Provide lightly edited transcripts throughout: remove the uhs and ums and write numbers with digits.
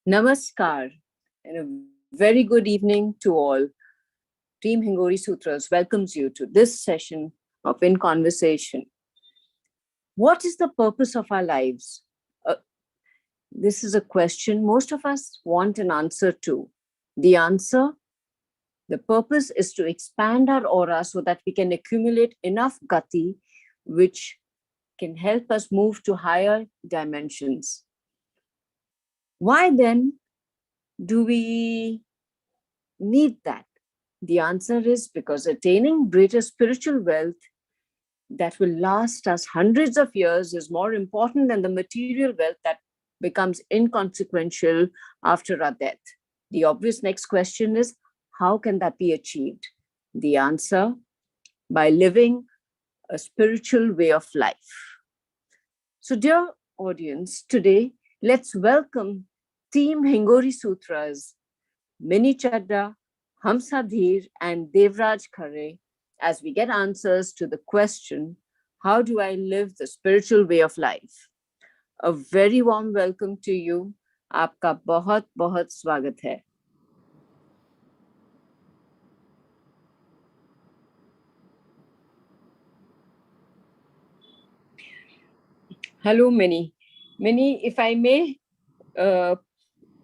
Namaskar and a very good evening to all. Team Hingori Sutras welcomes you to this session of In Conversation. What is the purpose of our lives? This is a question most of us want an answer to. The answer, the purpose is to expand our aura so that we can accumulate enough gati, which can help us move to higher dimensions. Why then do we need that? The answer is because attaining greater spiritual wealth that will last us hundreds of years is more important than the material wealth that becomes inconsequential after our death. The obvious next question is, how can that be achieved? The answer, by living a spiritual way of life. So, dear audience, today let's welcome Team Hingori Sutras, Mini Chadda, Hamsa Dheer, and Devraj Khare as we get answers to the question, how do I live the spiritual way of life? A very warm welcome to you. आपका बहुत बहुत स्वागत है. Hello, Mini. Mini, if I may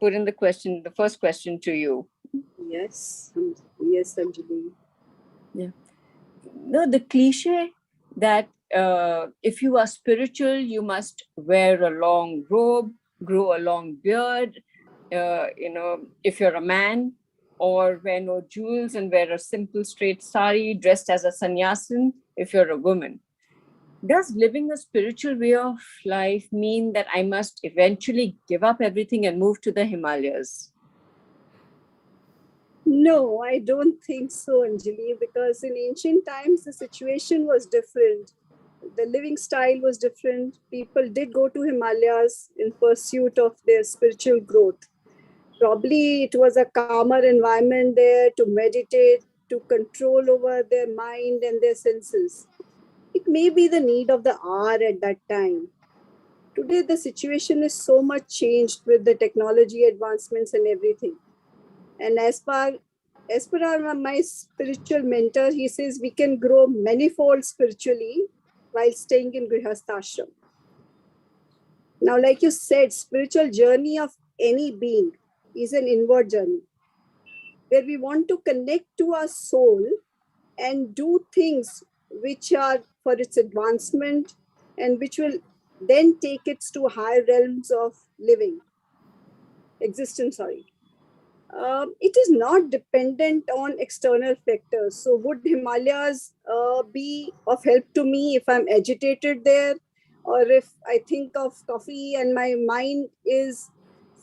put in the first question to you. Yes, Anjali. Yeah. No, the cliche that if you are spiritual, you must wear a long robe, grow a long beard, if you're a man, or wear no jewels and wear a simple straight sari dressed as a sannyasin if you're a woman. Does living a spiritual way of life mean that I must eventually give up everything and move to the Himalayas? No, I don't think so, Anjali, because in ancient times, the situation was different. The living style was different. People did go to Himalayas in pursuit of their spiritual growth. Probably it was a calmer environment there to meditate, to control over their mind and their senses. It may be the need of the hour at that time. Today, the situation is so much changed with the technology advancements and everything. And as per my spiritual mentor, he says we can grow manifold spiritually while staying in Grihasthashram. Now, like you said, spiritual journey of any being is an inward journey where we want to connect to our soul and do things which are for its advancement and which will then take it to higher realms of existence. It is not dependent on external factors. So would Himalayas be of help to me if I'm agitated there, or if I think of coffee and my mind is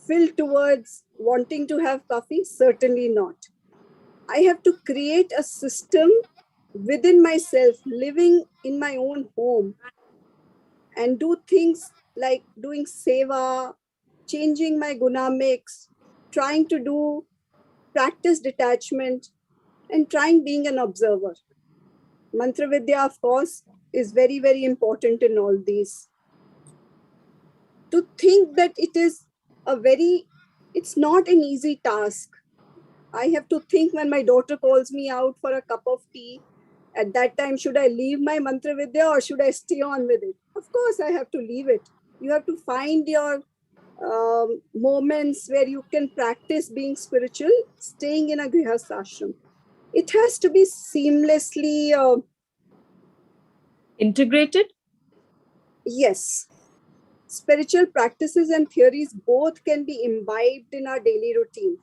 filled towards wanting to have coffee? Certainly not. I have to create a system within myself, living in my own home, and do things like doing seva, changing my guna mix, trying to do practice detachment, and trying being an observer. Mantra Vidya, of course, is very, very important in all these. To think that it's not an easy task. I have to think when my daughter calls me out for a cup of tea, at that time, should I leave my Mantra Vidya or should I stay on with it? Of course, I have to leave it. You have to find your moments where you can practice being spiritual, staying in a grihasthashram. It has to be seamlessly integrated. Yes, spiritual practices and theories both can be imbibed in our daily routine.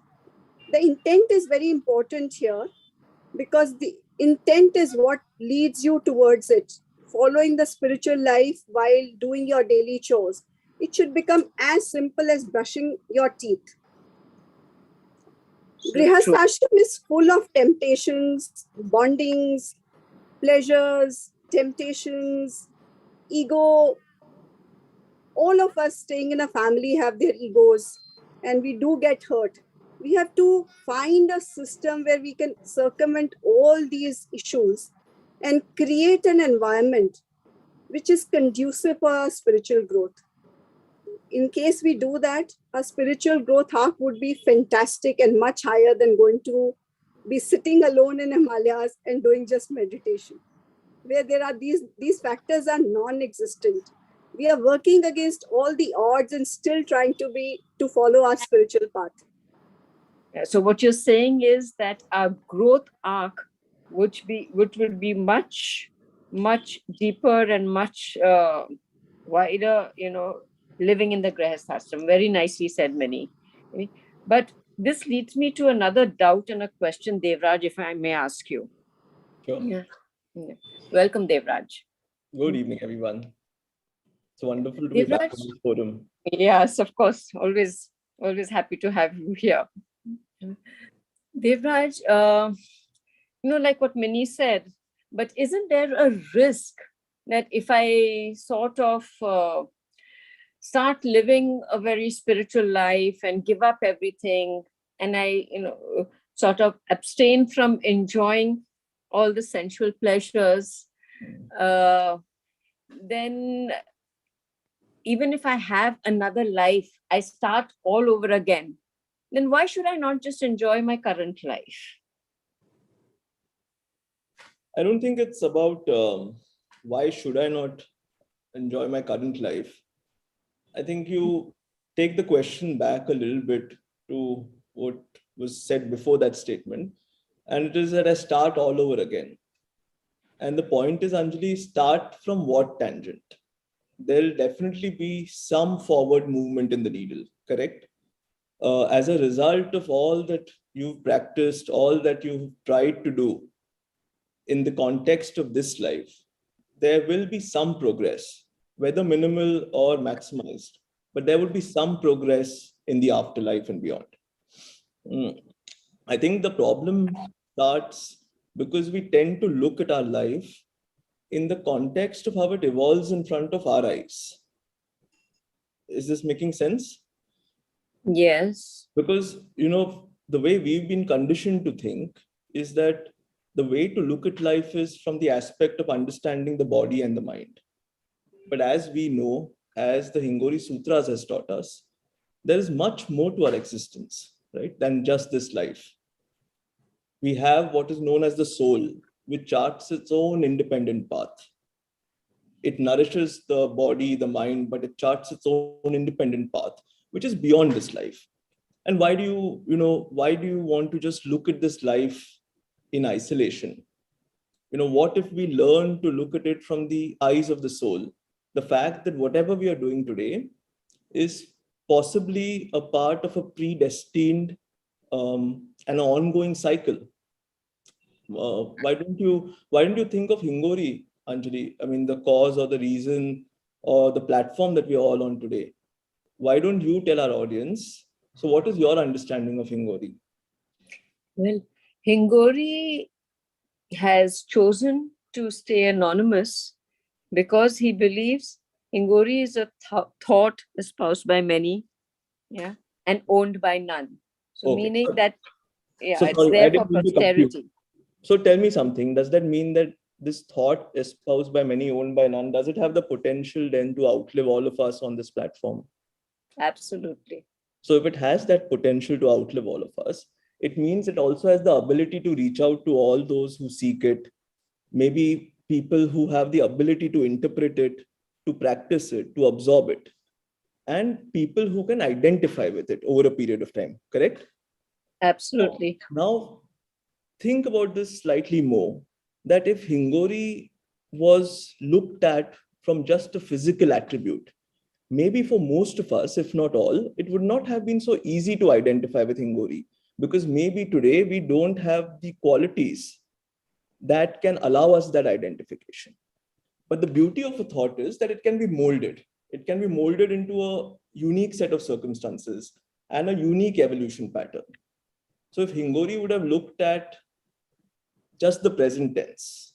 The intent is very important here because the intent is what leads you towards it. Following the spiritual life while doing your daily chores, it should become as simple as brushing your teeth. Grihasthashram is full of temptations, bondings, pleasures, temptations, ego. All of us staying in a family have their egos and we do get hurt. We have to find a system where we can circumvent all these issues and create an environment which is conducive for our spiritual growth. in case we do that, our spiritual growth arc would be fantastic and much higher than going to be sitting alone in Himalayas and doing just meditation, where there are these factors are non-existent. We are working against all the odds and still trying to follow our spiritual path. So what you're saying is that our growth arc which would be much deeper and much wider, living in the grihasthashram. Very nicely said, Mani. But this leads me to another doubt and a question, Devraj, if I may ask you. Sure. Yeah. Welcome, Devraj. Good evening, everyone. It's wonderful to be back on this forum. Yes, of course. Always happy to have you here. Devraj, like what Minnie said, but isn't there a risk that if I sort of start living a very spiritual life and give up everything, and I, sort of abstain from enjoying all the sensual pleasures, then even if I have another life, I start all over again, then why should I not just enjoy my current life? I don't think it's about why should I not enjoy my current life. I think you take the question back a little bit to what was said before that statement. And it is that I start all over again. And the point is, Anjali, start from what tangent? There'll definitely be some forward movement in the needle, correct? As a result of all that you've practiced, all that you've tried to do in the context of this life, there will be some progress, whether minimal or maximized, but there would be some progress in the afterlife and beyond. I think the problem starts because we tend to look at our life in the context of how it evolves in front of our eyes. Is this making sense? Yes. Because, the way we've been conditioned to think is that the way to look at life is from the aspect of understanding the body and the mind. But as we know, as the Hingori Sutras has taught us, there is much more to our existence, right, than just this life. We have what is known as the soul, which charts its own independent path. It nourishes the body, the mind, but it charts its own independent path, which is beyond this life. And why do you want to just look at this life in isolation? What if we learn to look at it from the eyes of the soul? The fact that whatever we are doing today is possibly a part of a predestined and ongoing cycle. Why don't you think of Hingori, Anjali? I mean, the cause or the reason or the platform that we are all on today. Why don't you tell our audience? So what is your understanding of Hingori? Well, Hingori has chosen to stay anonymous because he believes Hingori is a thought espoused by many, and owned by none. So Okay. meaning that, So it's sorry, I there for didn't mean to confuse. posterity. So tell me something. Does that mean that this thought espoused by many, owned by none, does it have the potential then to outlive all of us on this platform? Absolutely. So if it has that potential to outlive all of us, it means it also has the ability to reach out to all those who seek it, maybe people who have the ability to interpret it, to practice it, to absorb it, and people who can identify with it over a period of time, correct? Absolutely. Now, think about this slightly more, that if Hingori was looked at from just a physical attribute, maybe for most of us, if not all, it would not have been so easy to identify with Hingori, because maybe today we don't have the qualities that can allow us that identification. But the beauty of a thought is that it can be molded. It can be molded into a unique set of circumstances and a unique evolution pattern. So if Hingori would have looked at just the present tense,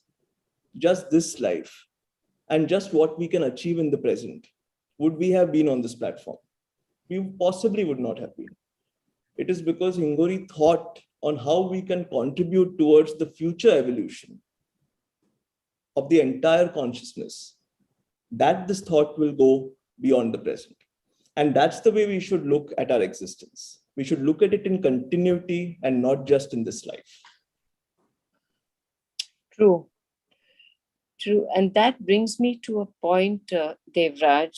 just this life, and just what we can achieve in the present, would we have been on this platform? We possibly would not have been. It is because Hingori thought on how we can contribute towards the future evolution of the entire consciousness, that this thought will go beyond the present. And that's the way we should look at our existence. We should look at it in continuity and not just in this life. True. True. And that brings me to a point, Devraj,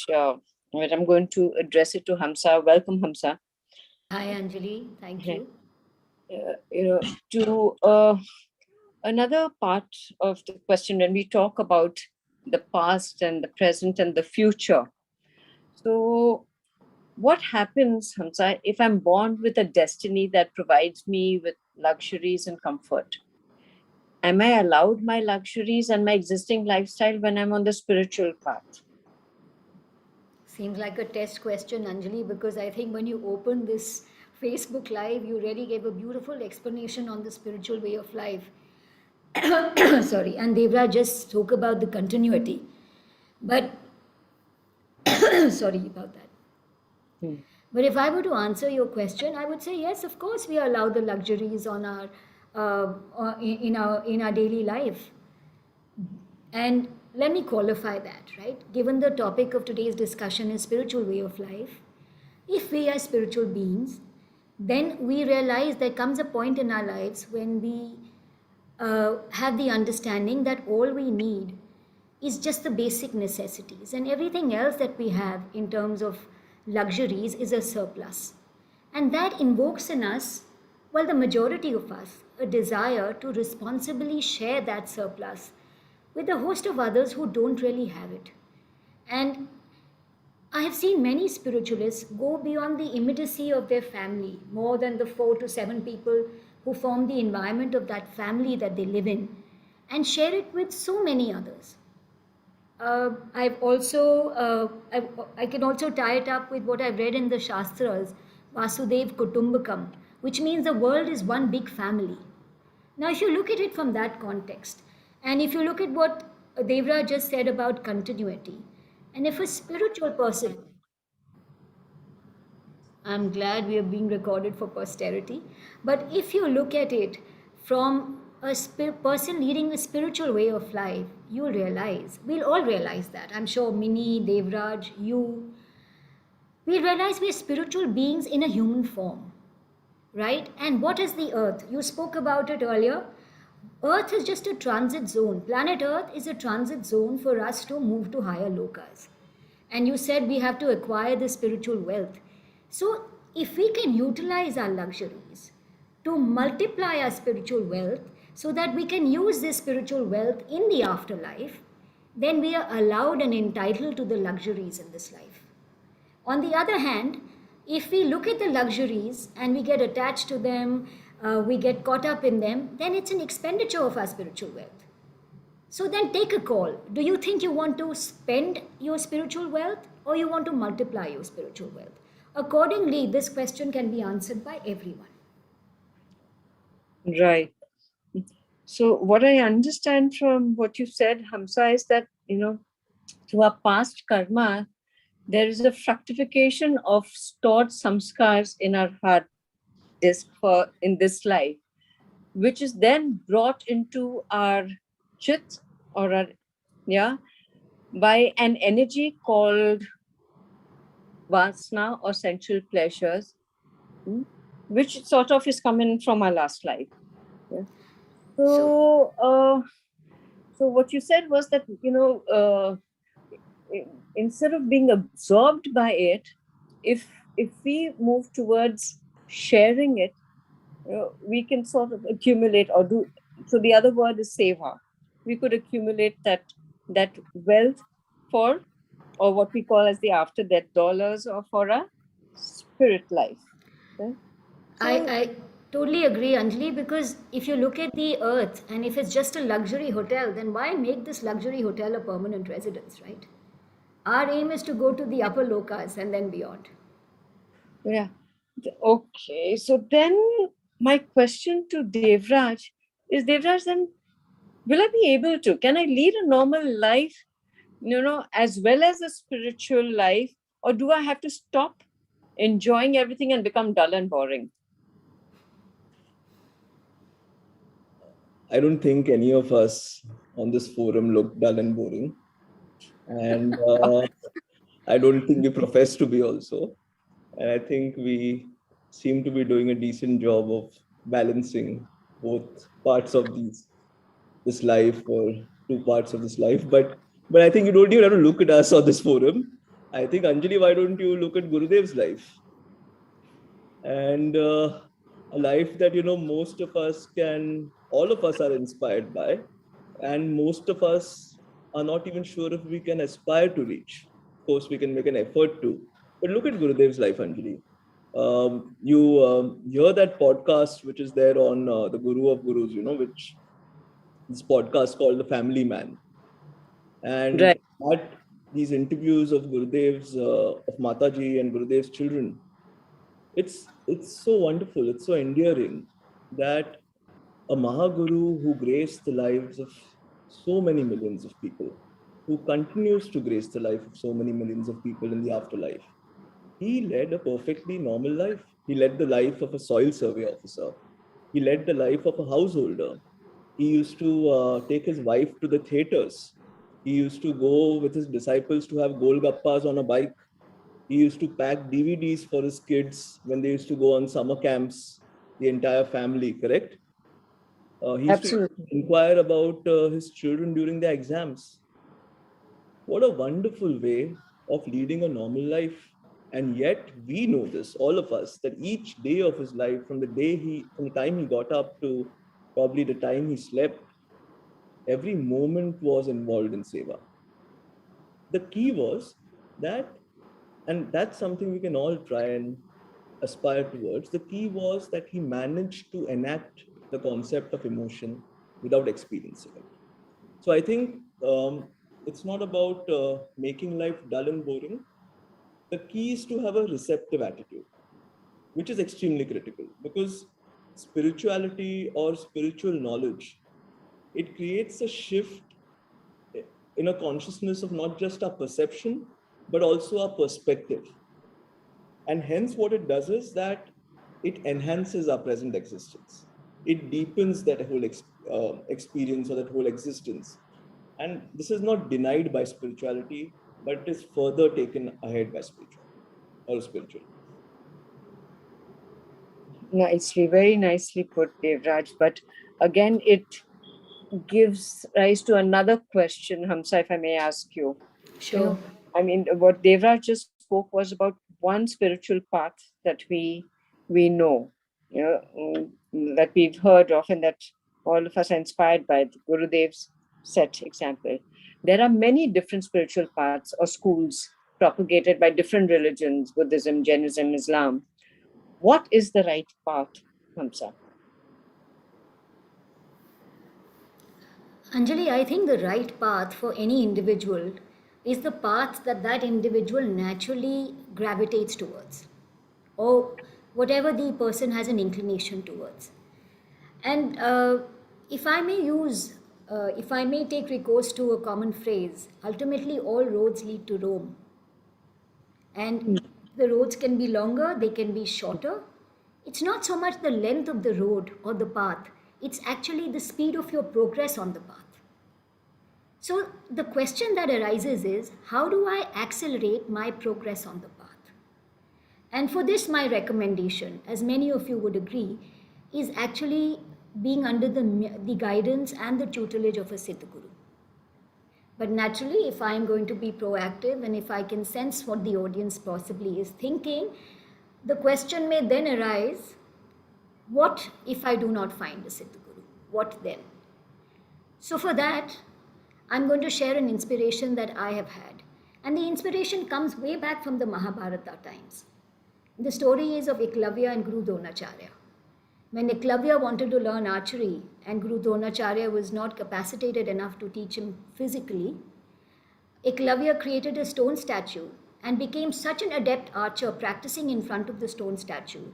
where I'm going to address it to Hamsa. Welcome, Hamsa. Hi, Anjali. Thank Yeah. you. To another part of the question, when we talk about the past and the present and the future. So, what happens, Hamsa, if I'm born with a destiny that provides me with luxuries and comfort? Am I allowed my luxuries and my existing lifestyle when I'm on the spiritual path? Seems like a test question, Anjali, because I think when you open this Facebook Live, you really gave a beautiful explanation on the spiritual way of life. Sorry, and Devra just spoke about the continuity. But, sorry about that. Hmm. But if I were to answer your question, I would say yes, of course, we allow the luxuries on our in our daily life. And let me qualify that, right? Given the topic of today's discussion is spiritual way of life, if we are spiritual beings, then we realize there comes a point in our lives when we have the understanding that all we need is just the basic necessities, and everything else that we have in terms of luxuries is a surplus. And that invokes in us, well, the majority of us, a desire to responsibly share that surplus with a host of others who don't really have it. And I have seen many spiritualists go beyond the immediacy of their family, more than the 4 to 7 people who form the environment of that family that they live in, and share it with so many others. I've also, I can also tie it up with what I've read in the Shastras, Vasudev Kutumbakam, which means the world is one big family. Now, if you look at it from that context, and if you look at what Devra just said about continuity, and if a spiritual person, I'm glad we are being recorded for posterity, but if you look at it from a person leading a spiritual way of life, you'll realize, we'll all realize that. I'm sure Mini, Devraj, you, we realize we're spiritual beings in a human form, right? And what is the earth? You spoke about it earlier. Earth is just a transit zone. Planet Earth is a transit zone for us to move to higher lokas. And you said we have to acquire the spiritual wealth. So, if we can utilize our luxuries to multiply our spiritual wealth so that we can use this spiritual wealth in the afterlife, then we are allowed and entitled to the luxuries in this life. On the other hand, if we look at the luxuries and we get attached to them, we get caught up in them, then it's an expenditure of our spiritual wealth. So then take a call. Do you think you want to spend your spiritual wealth or you want to multiply your spiritual wealth? Accordingly, this question can be answered by everyone. Right. So, what I understand from what you said, Hamsa, is that, through our past karma, there is a fructification of stored samskars in our hard disk for in this life, which is then brought into our chit or our, yeah, by an energy called vasana or sensual pleasures, which sort of is coming from our last life. Yeah. So, So what you said was that, instead of being absorbed by it, if we move towards sharing it, we can sort of accumulate or do. So the other word is seva. We could accumulate that wealth for, or what we call as the after death dollars, or for a spirit life. Right? So I totally agree, Anjali, because if you look at the earth and if it's just a luxury hotel, then why make this luxury hotel a permanent residence, right? Our aim is to go to the upper lokas and then beyond. yeah. Okay. So then my question to Devraj is, Devraj, then will I be able to? Can I lead a normal life, as well as a spiritual life, or do I have to stop enjoying everything and become dull and boring? I don't think any of us on this forum look dull and boring. And I don't think we profess to be also. And I think we seem to be doing a decent job of balancing both parts of this life, or two parts of this life. But I think you don't even have to look at us on this forum. I think, Anjali, why don't you look at Gurudev's life? And a life that, most of us can, all of us are inspired by, and most of us are not even sure if we can aspire to reach. Of course, we can make an effort to, but look at Gurudev's life, Anjali. You hear that podcast which is there on the Guru of Gurus, which this podcast called The Family Man, and Right. that these interviews of Gurudev's, of Mataji and Gurudev's children, it's so wonderful, it's so endearing that a Mahaguru who graced the lives of so many millions of people, who continues to grace the life of so many millions of people in the afterlife, he led a perfectly normal life. He led the life of a soil survey officer. He led the life of a householder. He used to take his wife to the theaters. He used to go with his disciples to have golgappas on a bike. He used to pack DVDs for his kids when they used to go on summer camps, the entire family, correct? He used to Absolutely. inquire about his children during their exams. What a wonderful way of leading a normal life. And yet we know this, all of us, that each day of his life, from the time he got up to probably the time he slept, every moment was involved in seva. The key was that, and that's something we can all try and aspire towards. The key was that he managed to enact the concept of emotion without experiencing it. So I think it's not about making life dull and boring. The key is to have a receptive attitude, which is extremely critical, because spirituality or spiritual knowledge, it creates a shift in a consciousness of not just our perception, but also our perspective. And hence, what it does is that it enhances our present existence. It deepens that whole experience or that whole existence. And this is not denied by spirituality, but it is further taken ahead by spirituality or spiritual. Nicely, very nicely put, Devraj. But again, it gives rise to another question, Hamsa, if I may ask you. You Sure. know, I mean, what Devraj just spoke was about one spiritual path that we know, that we've heard of, and that all of us are inspired by. The Gurudev's set example. There are many different spiritual paths or schools propagated by different religions: Buddhism, Jainism, Islam. What is the right path, Hamsa? Anjali, I think the right path for any individual is the path that that individual naturally gravitates towards, or whatever the person has an inclination towards. And if I may take recourse to a common phrase, ultimately all roads lead to Rome. And the roads can be longer, they can be shorter. It's not so much the length of the road or the path, it's actually the speed of your progress on the path. So the question that arises is, how do I accelerate my progress on the path? And for this, my recommendation, as many of you would agree, is actually being under the guidance and the tutelage of a Siddha Guru. But naturally, if I am going to be proactive and if I can sense what the audience possibly is thinking, the question may then arise, what if I do not find a Siddha Guru? What then? So for that, I'm going to share an inspiration that I have had. And the inspiration comes way back from the Mahabharata times. The story is of Eklavya and Guru Dronacharya. When Eklavya wanted to learn archery and Guru Dronacharya was not capacitated enough to teach him physically, Eklavya created a stone statue and became such an adept archer practicing in front of the stone statue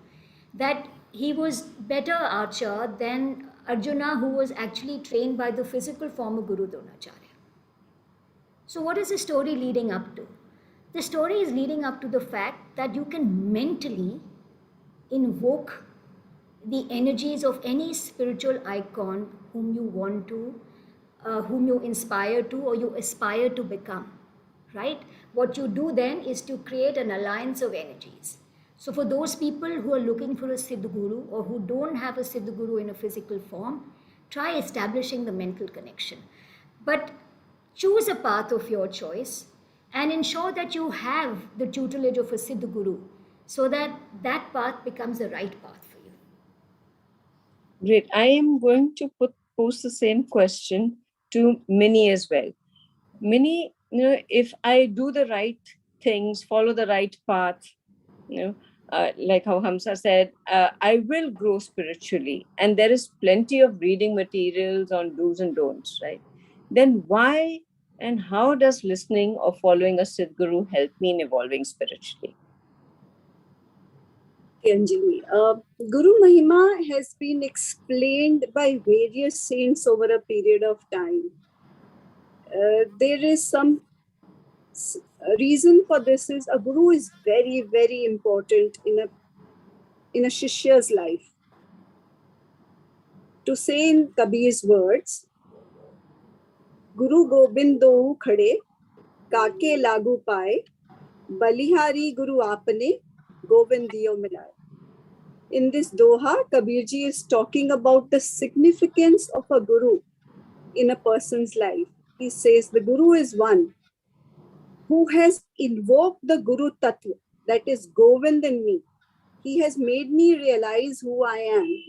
that he was better archer than Arjuna, who was actually trained by the physical form of Guru Dronacharya. So what is the story leading up to? The story is leading up to the fact that you can mentally invoke the energies of any spiritual icon whom you want to, whom you inspire to, or you aspire to become, right? What you do then is to create an alliance of energies. So for those people who are looking for a Siddha Guru or who don't have a Siddha Guru in a physical form, try establishing the mental connection. But choose a path of your choice and ensure that you have the tutelage of a Siddha Guru so that that path becomes the right path for you. Great. I am going to pose the same question to Minnie as well. Minnie, if I do the right things, follow the right path, like how Hamsa said, I will grow spiritually. And there is plenty of reading materials on do's and don'ts, right? Then why and how does listening or following a Sadhguru help me in evolving spiritually? Anjali. Guru Mahima has been explained by various saints over a period of time. There is some reason for this is a guru is very, very important in a shishya's life. To say in Kabir's words, Guru Gobindo khade, kaake lagu paye, balihari Guru apne, Govindiyo milay. In this Doha, Kabirji is talking about the significance of a guru in a person's life. He says the guru is one who has invoked the Guru Tattva, that is Govind in me. He has made me realize who I am.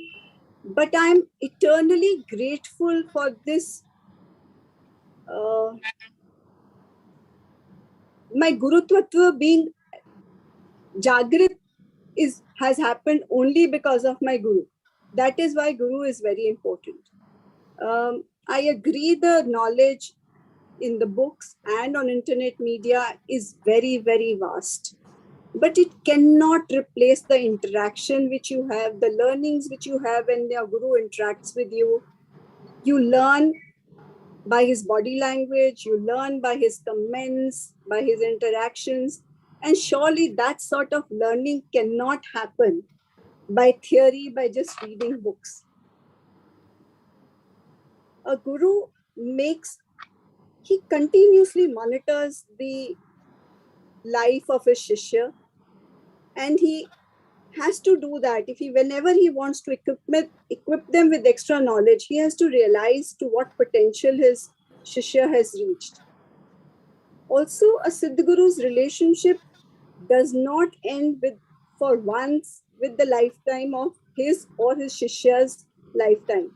But I'm eternally grateful for this. My Guru Tattva being Jagrit has happened only because of my Guru. That is why Guru is very important. I agree the knowledge in the books and on internet media is very, very vast. But it cannot replace the interaction which you have, the learnings which you have when your Guru interacts with you. You learn by his body language, you learn by his comments, by his interactions. And surely that sort of learning cannot happen by theory, by just reading books. A guru he continuously monitors the life of his shishya, and he has to do that. Whenever he wants to equip them with extra knowledge, he has to realize to what potential his shishya has reached. Also, a Siddhaguru's relationship does not end for once with the lifetime of his or his shishya's lifetime.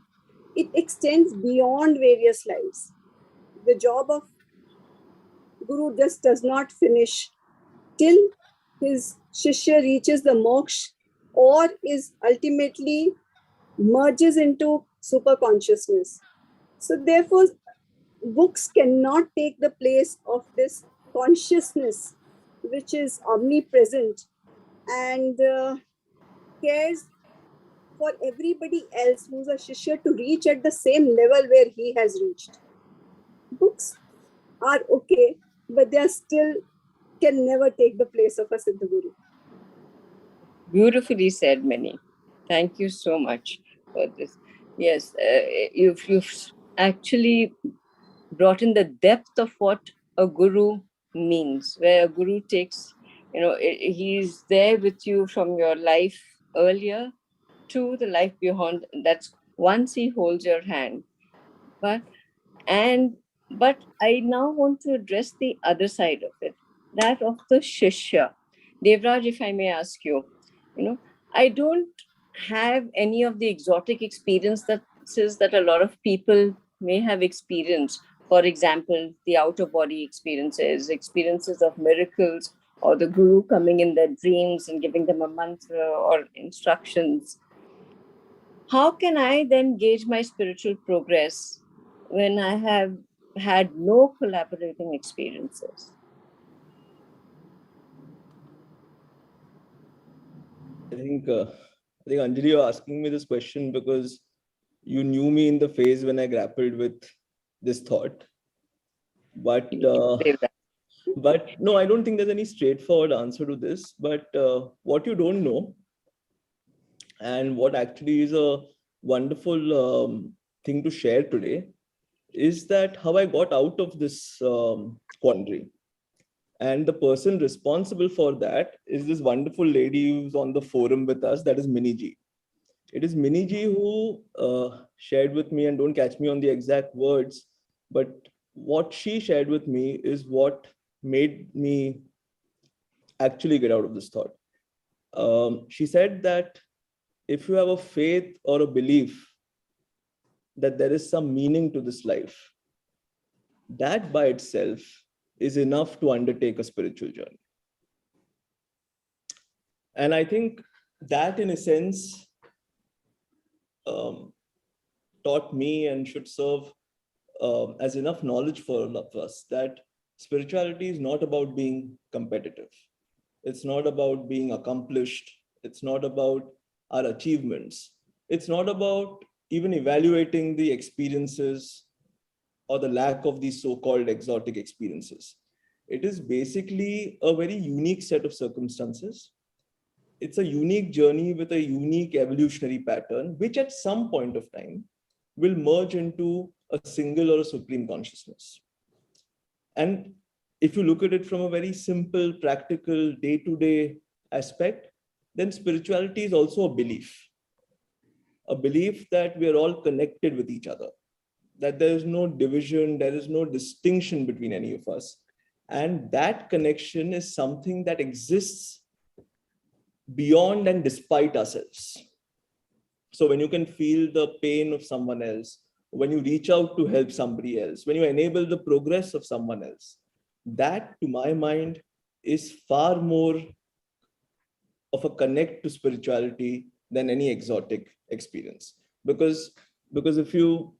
It extends beyond various lives. The job of Guru just does not finish till his shishya reaches the moksha or is ultimately merges into super consciousness. So therefore, books cannot take the place of this consciousness which is omnipresent and cares for everybody else who's a shishya to reach at the same level where he has reached. Books are okay, but they are still can never take the place of a Siddha Guru. Beautifully said, Minnie. Thank you so much for this. Yes, you've actually brought in the depth of what a guru means, where a guru takes, he's there with you from your life earlier to the life beyond. That's once he holds your hand. But I now want to address the other side of it, that of the shishya. Devraj, if I may ask you, I don't have any of the exotic experiences that a lot of people may have experienced. For example, the outer body experiences of miracles, or the guru coming in their dreams and giving them a mantra or instructions. How can I then gauge my spiritual progress when I have had no collaborating experiences? I think Anjali, you're asking me this question because you knew me in the phase when I grappled with this thought. But no, I don't think there's any straightforward answer to this. But what you don't know, and what actually is a wonderful thing to share today, is that how I got out of this quandary. And the person responsible for that is this wonderful lady who's on the forum with us, that is Miniji. It is Miniji who shared with me, and don't catch me on the exact words, but what she shared with me is what made me actually get out of this thought. She said that if you have a faith or a belief that there is some meaning to this life, that by itself is enough to undertake a spiritual journey. And I think that, in a sense, taught me and should serve as enough knowledge for all of us that spirituality is not about being competitive. It's not about being accomplished. It's not about our achievements. It's not about even evaluating the experiences or the lack of these so-called exotic experiences. It is basically a very unique set of circumstances. It's a unique journey with a unique evolutionary pattern, which at some point of time will merge into a single or a supreme consciousness. And if you look at it from a very simple, practical, day-to-day aspect, then spirituality is also a belief that we are all connected with each other, that there is no division, there is no distinction between any of us. And that connection is something that exists beyond and despite ourselves. So when you can feel the pain of someone else, when you reach out to help somebody else, when you enable the progress of someone else, that, to my mind, is far more of a connect to spirituality than any exotic experience. Because if you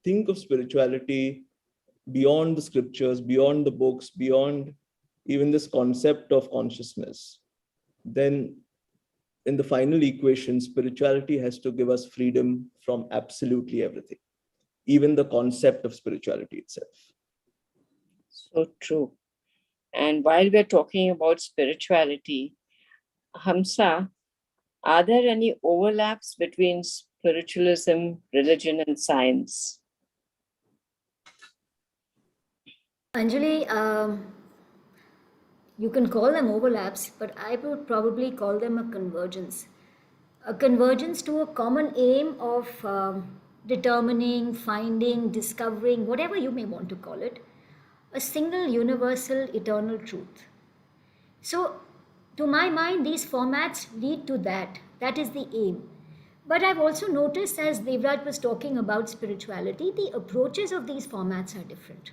think of spirituality beyond the scriptures, beyond the books, beyond even this concept of consciousness, then in the final equation, spirituality has to give us freedom from absolutely everything, even the concept of spirituality itself. So true. And while we're talking about spirituality, Hamsa, are there any overlaps between spiritualism, religion, and science? Anjali, you can call them overlaps, but I would probably call them a convergence. A convergence to a common aim of determining, finding, discovering, whatever you may want to call it, a single universal eternal truth. So, to my mind, these formats lead to that. That is the aim. But I've also noticed, as Devraj was talking about spirituality, the approaches of these formats are different.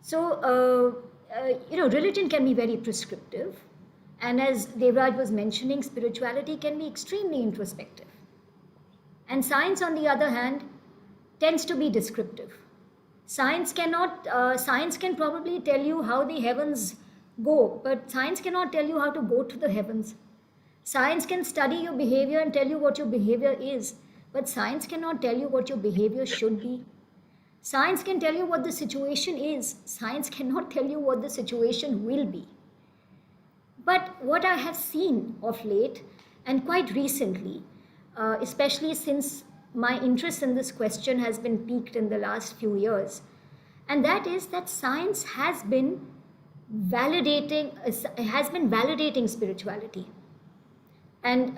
So, religion can be very prescriptive. And as Devraj was mentioning, spirituality can be extremely introspective. And science, on the other hand, tends to be descriptive. Science can probably tell you how the heavens go, but science cannot tell you how to go to the heavens. Science can study your behavior and tell you what your behavior is, but science cannot tell you what your behavior should be. Science can tell you what the situation is. Science cannot tell you what the situation will be. But what I have seen of late, and quite recently, especially since my interest in this question has been piqued in the last few years, and that is that science has been validating spirituality. And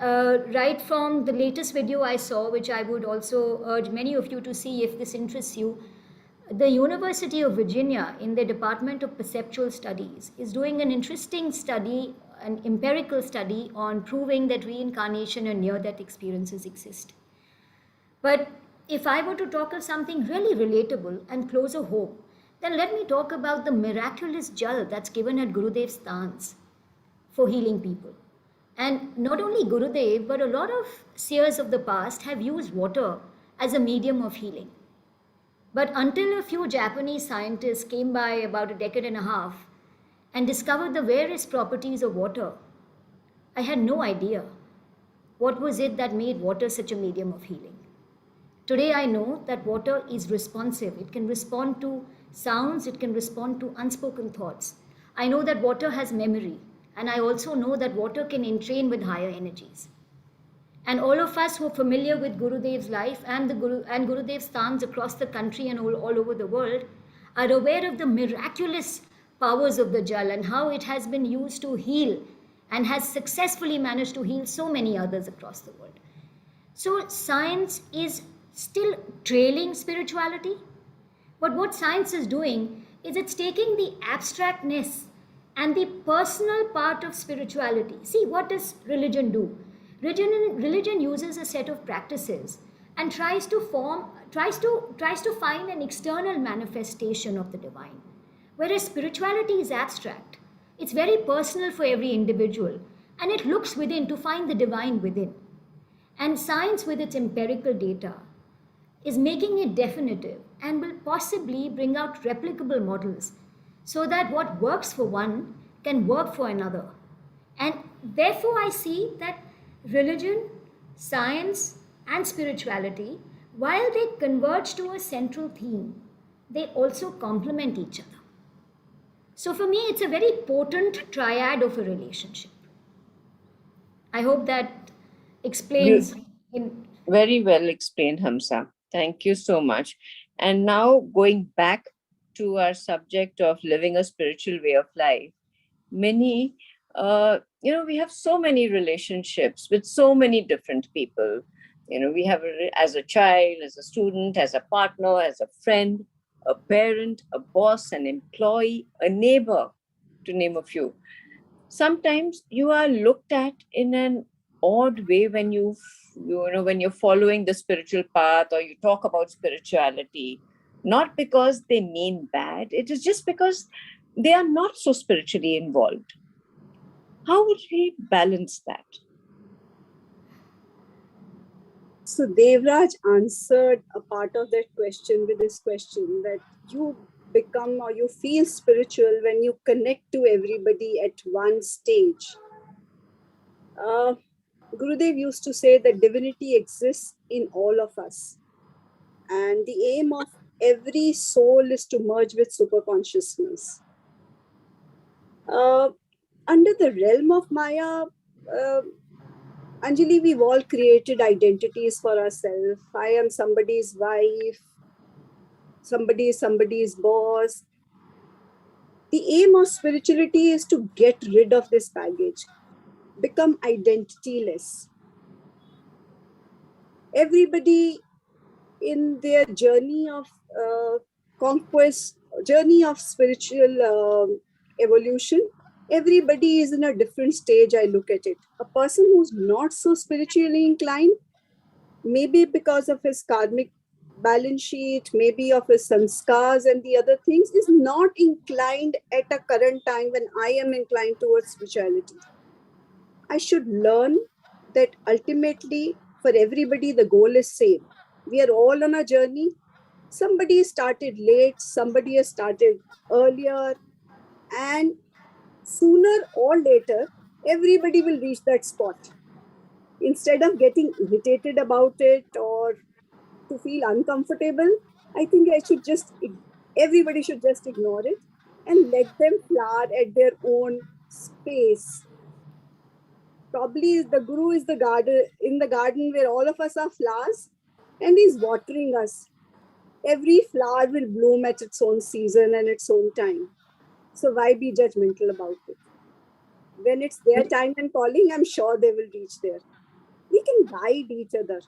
right from the latest video I saw, which I would also urge many of you to see if this interests you, the University of Virginia, in their Department of Perceptual Studies, is doing an interesting study, an empirical study on proving that reincarnation and near-death experiences exist. But if I were to talk of something really relatable and closer home, then let me talk about the miraculous jal that's given at Gurudev's Thans for healing people. And not only Gurudev, but a lot of seers of the past have used water as a medium of healing. But until a few Japanese scientists came by about a decade and a half and discovered the various properties of water, I had no idea what was it that made water such a medium of healing. Today I know that water is responsive. It can respond to sounds, it can respond to unspoken thoughts. I know that water has memory, and I also know that water can entrain with higher energies. And all of us who are familiar with Gurudev's life and Gurudev's Thans across the country and all over the world are aware of the miraculous powers of the Jal and how it has been used to heal and has successfully managed to heal so many others across the world. So, science is still trailing spirituality, but what science is doing is it's taking the abstractness and the personal part of spirituality. See, what does religion do? Religion uses a set of practices and tries to find an external manifestation of the divine. Whereas spirituality is abstract. It's very personal for every individual and it looks within to find the divine within. And science, with its empirical data, is making it definitive and will possibly bring out replicable models so that what works for one can work for another. And therefore, I see that religion, science, and spirituality, while they converge to a central theme, they also complement each other. So, for me, it's a very potent triad of a relationship. I hope that explains in. Very well explained, Hamsa. Thank you so much. And now going back to our subject of living a spiritual way of life, many, we have so many relationships with so many different people. We have as a child, as a student, as a partner, as a friend, a parent, a boss, an employee, a neighbor, to name a few. Sometimes you are looked at in an odd way when when you're following the spiritual path or you talk about spirituality, not because they mean bad, it is just because they are not so spiritually involved. How would we balance that? So Devraj answered a part of that question with this question that you become or you feel spiritual when you connect to everybody at one stage. Gurudev used to say that divinity exists in all of us. And the aim of every soul is to merge with superconsciousness. Under the realm of Maya, Anjali, we've all created identities for ourselves. I am somebody's wife, somebody is somebody's boss. The aim of spirituality is to get rid of this baggage, become identityless. Everybody in their journey of conquest, journey of spiritual evolution, everybody is in a different stage. I look at it. A person who's not so spiritually inclined, maybe because of his karmic balance sheet, maybe of his sanskars and the other things, is not inclined at a current time when I am inclined towards spirituality. I should learn that ultimately for everybody the goal is same. We are all on a journey. Somebody started late, somebody has started earlier, and sooner or later everybody will reach that spot. Instead of getting irritated about it or to feel uncomfortable, I think everybody should just ignore it and let them flower at their own space. Probably the guru is the garden in the garden where all of us are flowers and he's watering us. Every flower will bloom at its own season and its own time. So why be judgmental about it? When it's their time and calling, I'm sure they will reach there. We can guide each other,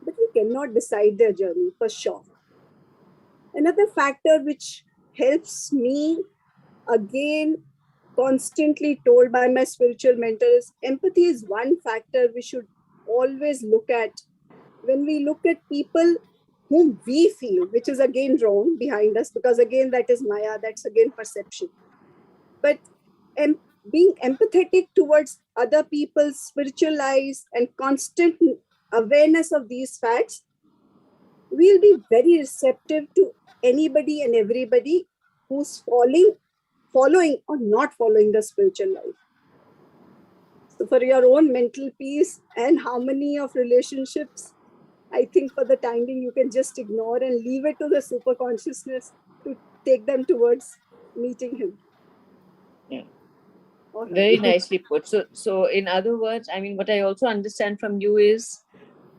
but we cannot decide their journey for sure. Another factor which helps me, again, constantly told by my spiritual mentor, is empathy is one factor we should always look at when we look at people whom we feel, which is again wrong behind us, because again, that is Maya, that's again perception. But being empathetic towards other people's spiritual lives and constant awareness of these facts, we'll be very receptive to anybody and everybody who's following or not following the spiritual life. So for your own mental peace and harmony of relationships, I think for the time being, you can just ignore and leave it to the super consciousness to take them towards meeting him. Yeah. Very nicely put. So in other words, I mean, what I also understand from you is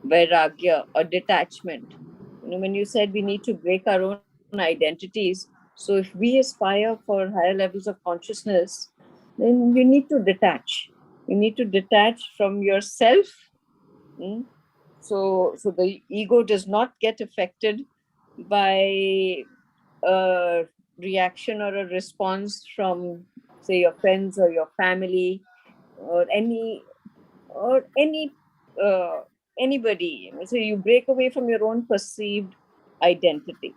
vairagya or detachment. When you said we need to break our own identities, so So if we aspire for higher levels of consciousness, then you need to detach. You need to detach from yourself. So the ego does not get affected by a reaction or a response from, say, your friends or your family or any uh, anybody. So you break away from your own perceived identity.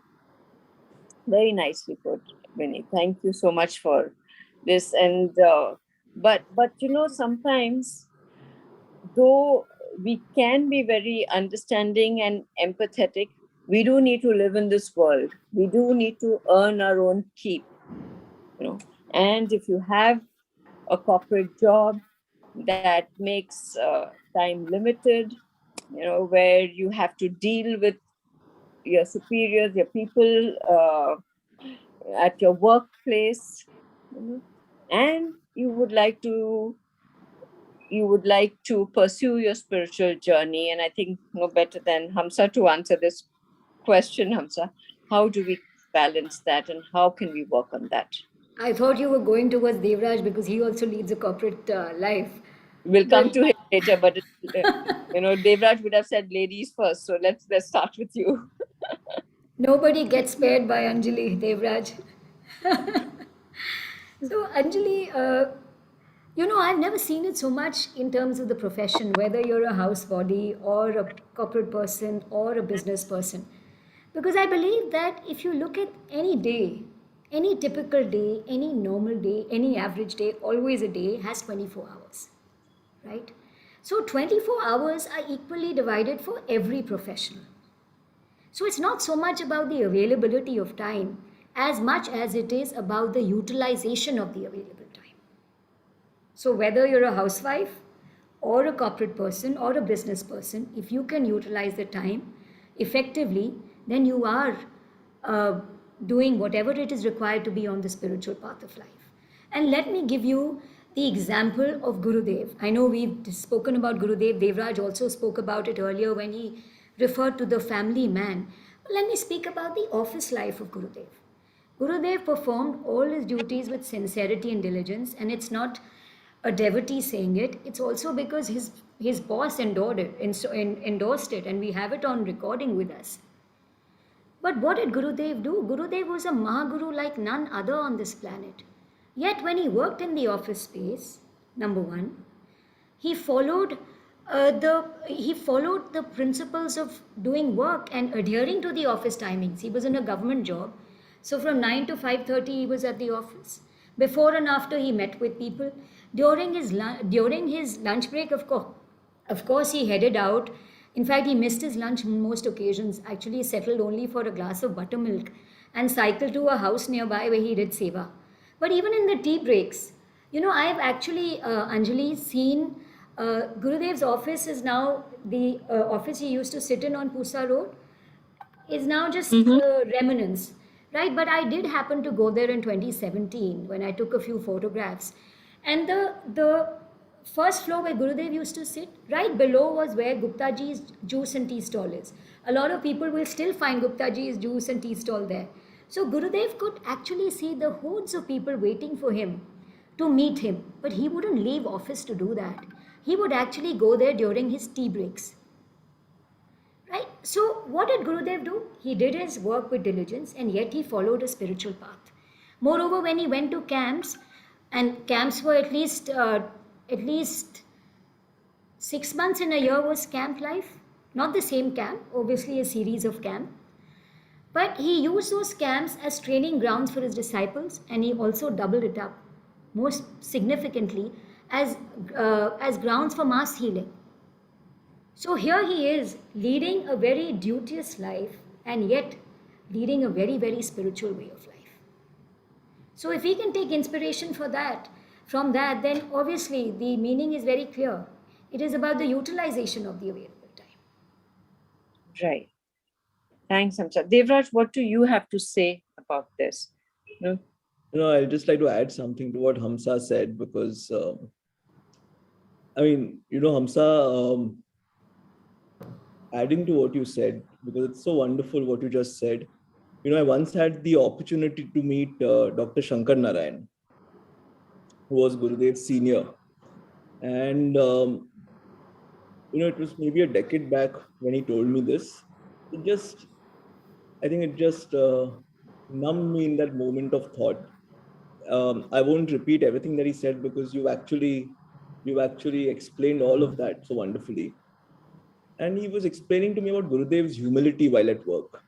Very nicely put, Vinny. Thank you so much for this. And but sometimes, though we can be very understanding and empathetic, we do need to live in this world. We do need to earn our own keep. And if you have a corporate job that makes time limited, where you have to deal with your superiors, your people at your workplace, and you would like to pursue your spiritual journey. And I think no better than Hamsa to answer this question. Hamsa, how do we balance that, and how can we work on that? I thought you were going towards Devraj because he also leads a corporate life. We'll But come to him later, but Devraj would have said ladies first, so let's start with you. nobody gets spared by Anjali, Devraj. So, Anjali, I've never seen it so much in terms of the profession, whether you're a house body or a corporate person or a business person. Because I believe that if you look at any day, any typical day, any normal day, any average day, always a day has 24 hours, right? So 24 hours are equally divided for every professional. So it's not so much about the availability of time as much as it is about the utilization of the available time. So whether you're a housewife or a corporate person or a business person, if you can utilize the time effectively, then you are uh, doing whatever it is required to be on the spiritual path of life. And let me give you the example of Gurudev. I know we've spoken about Gurudev. Devraj also spoke about it earlier when he referred to the family man. But let me speak about the office life of Gurudev. Gurudev performed all his duties with sincerity and diligence, and it's not a devotee saying it. It's also because his boss endorsed it, and we have it on recording with us. But what did Gurudev do? Gurudev was a Mahaguru like none other on this planet. Yet when he worked in the office space, number one, he followed the principles of doing work and adhering to the office timings. He was in a government job, so from 9 to 5:30 he was at the office. Before and after he met with people. During his lunch break, of course, he headed out. In fact, he missed his lunch on most occasions. Actually, he settled only for a glass of buttermilk and cycled to a house nearby where he did seva. But even in the tea breaks, I've actually, Anjali, seen Gurudev's office is now the office he used to sit in on Pusa Road is now just Mm-hmm. remnants, right? But I did happen to go there in 2017 when I took a few photographs, and the first floor where Gurudev used to sit, right below was where Gupta ji's juice and tea stall is. A lot of people will still find Gupta ji's juice and tea stall there. So Gurudev could actually see the hordes of people waiting for him to meet him, but he wouldn't leave office to do that. He would actually go there during his tea breaks. Right? So, what did Gurudev do? He did his work with diligence and yet he followed a spiritual path. Moreover, when he went to camps, and camps were at least 6 months in a year was camp life, not the same camp, obviously a series of camp. But he used those camps as training grounds for his disciples, and he also doubled it up, most significantly, as grounds for mass healing. So here he is leading a very duteous life and yet leading a very, very spiritual way of life. So if we can take inspiration from that, then obviously the meaning is very clear. It is about the utilization of the available time. Right. Thanks, Hamsa. Devraj, what do you have to say about this? No? I'd just like to add something to what Hamsa said, because Hamsa, adding to what you said, because it's so wonderful what you just said. I once had the opportunity to meet Dr. Shankar Narayan, who was Gurudev's senior. And, it was maybe a decade back when he told me this. I think it just numbed me in that moment of thought. I won't repeat everything that he said because you've actually explained all of that so wonderfully. And he was explaining to me about Gurudev's humility while at work.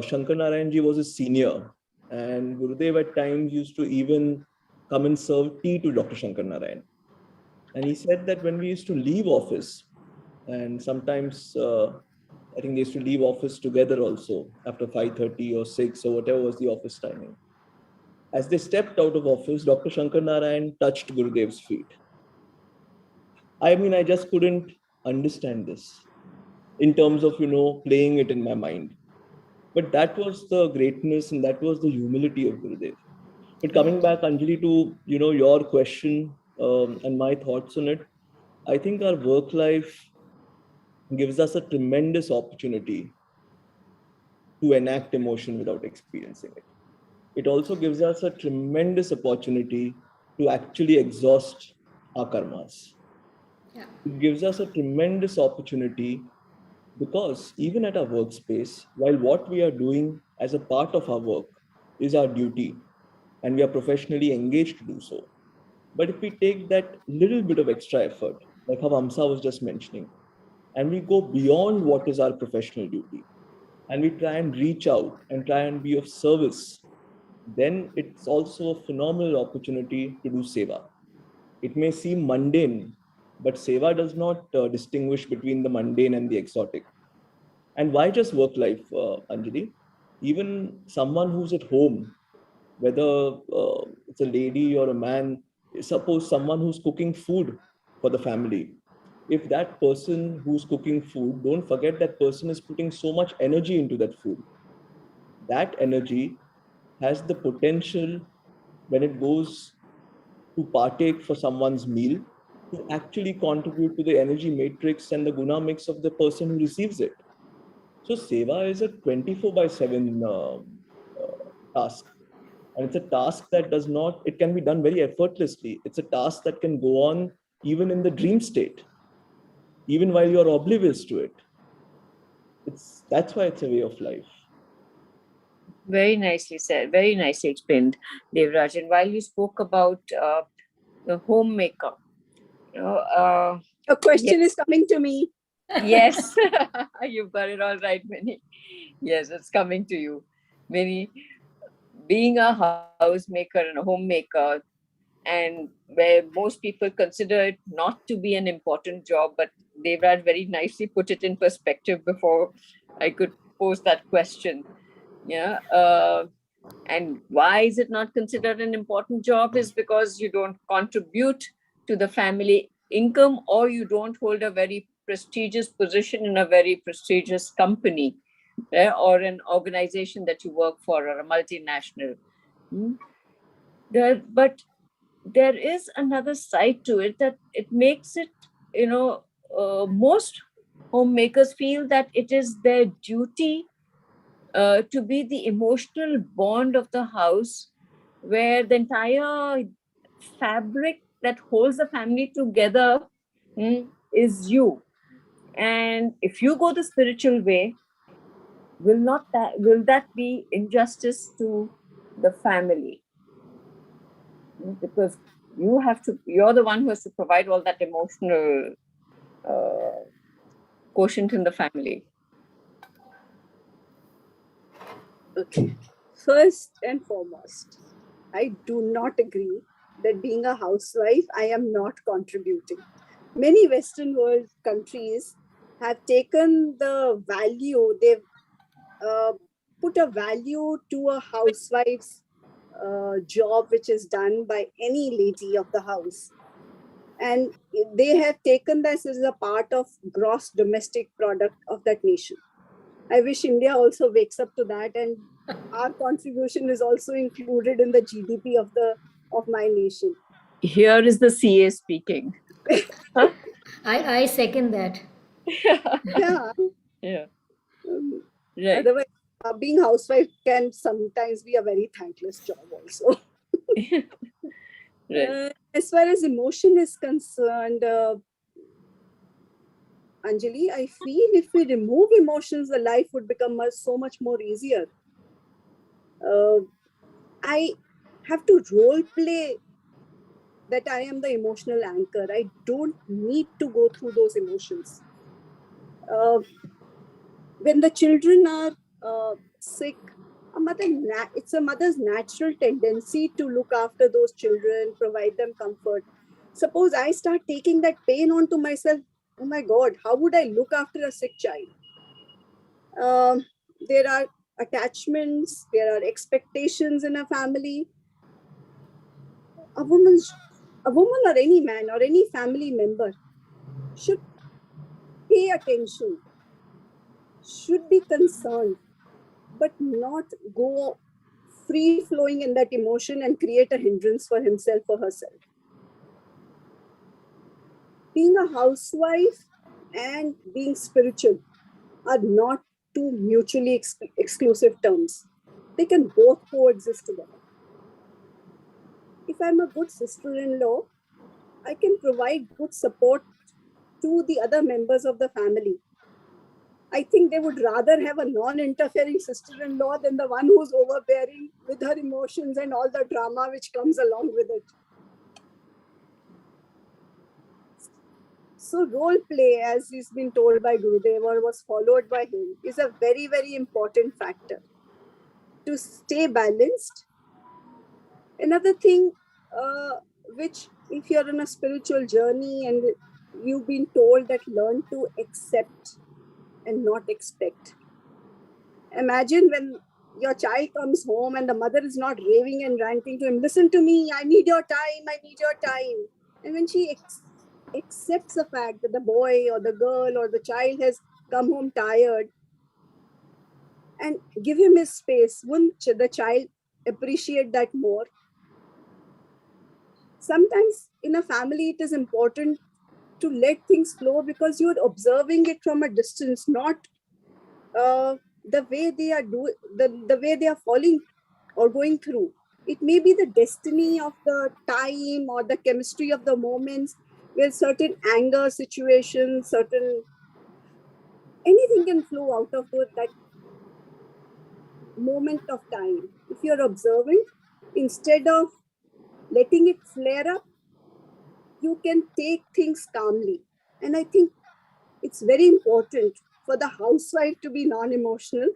Shankar Narayan ji was his senior, and Gurudev at times used to even come and serve tea to Dr. Shankar Narayan. And he said that when we used to leave office, and sometimes I think they used to leave office together also after 5:30 or 6 or whatever was the office timing. As they stepped out of office, Dr. Shankar Narayan touched Gurudev's feet. I mean, I just couldn't understand this in terms of, playing it in my mind. But that was the greatness and that was the humility of Gurudev. But coming back, Anjali, to, your question and my thoughts on it, I think our work life gives us a tremendous opportunity to enact emotion without experiencing it. It also gives us a tremendous opportunity to actually exhaust our karmas. Yeah. It gives us a tremendous opportunity because even at our workspace, while what we are doing as a part of our work is our duty and we are professionally engaged to do so. But if we take that little bit of extra effort, like how Amsa was just mentioning, and we go beyond what is our professional duty, and we try and reach out and try and be of service, then it's also a phenomenal opportunity to do seva. It may seem mundane, but seva does not distinguish between the mundane and the exotic. And why just work life, Anjali? Even someone who's at home, whether it's a lady or a man, suppose someone who's cooking food for the family. If that person who's cooking food, don't forget that person is putting so much energy into that food. That energy has the potential when it goes to partake for someone's meal to actually contribute to the energy matrix and the guna mix of the person who receives it. So seva is a 24 by 7 task. And it's a task that does not, it can be done very effortlessly. It's a task that can go on even in the dream state, even while you're oblivious to it. That's why it's a way of life. Very nicely said, very nicely explained, Devraj. And while you spoke about the homemaker, A question is coming to me. yes, you've got it all right, Minnie. Yes, it's coming to you. Minnie, being a housemaker and a homemaker, and where most people consider it not to be an important job, but Devraj very nicely put it in perspective before I could pose that question. Yeah. And why is it not considered an important job is because you don't contribute to the family income or you don't hold a very prestigious position in a very prestigious company, or an organization that you work for or a multinational. Hmm. But there is another side to it that it makes it, most homemakers feel that it is their duty to be the emotional bond of the house, where the entire fabric that holds the family together, is you. And if you go the spiritual way, will that be injustice to the family? Because you're the one who has to provide all that emotional uh, quotient in the family. Okay. First and foremost, I do not agree that being a housewife, I am not contributing. Many Western world countries have taken the value, they've uh, put a value to a housewife's job, which is done by any lady of the house. And they have taken this as a part of gross domestic product of that nation. I wish India also wakes up to that, and our contribution is also included in the GDP of my nation. Here is the CA speaking. I second that. Yeah. Yeah. Um, Right. Otherwise, being housewife can sometimes be a very thankless job also. Right. As far as emotion is concerned, Anjali, I feel if we remove emotions, the life would become so much more easier. Uh, I have to role play that I am the emotional anchor. I don't need to go through those emotions. Uh, when the children are sick, it's a mother's natural tendency to look after those children, provide them comfort. Suppose I start taking that pain onto myself, oh my God, how would I look after a sick child? Um, there are attachments, there are expectations in a family. A woman's a woman or any man or any family member should pay attention, should be concerned, but not go free flowing in that emotion and create a hindrance for himself or herself. Being a housewife and being spiritual are not two mutually exclusive terms. They can both coexist together. If I'm a good sister in law, I can provide good support to the other members of the family. I think they would rather have a non interfering sister in law than the one who's overbearing with her emotions and all the drama which comes along with it. So, role play, as he's been told by Gurudev or was followed by him, is a very, very important factor to stay balanced. Another thing, which, if you're on a spiritual journey and you've been told that learn to accept and not expect. Imagine when your child comes home and the mother is not raving and ranting to him, listen to me, I need your time, I need your time. And when she accepts the fact that the boy or the girl or the child has come home tired and give him his space, wouldn't the child appreciate that more? Sometimes in a family, it is important to let things flow because you're observing it from a distance, not the way they are doing, the way they are falling or going through. It may be the destiny of the time or the chemistry of the moments where certain anger situations, certain anything can flow out of that moment of time. If you're observant, instead of letting it flare up, you can take things calmly. And I think it's very important for the housewife to be non-emotional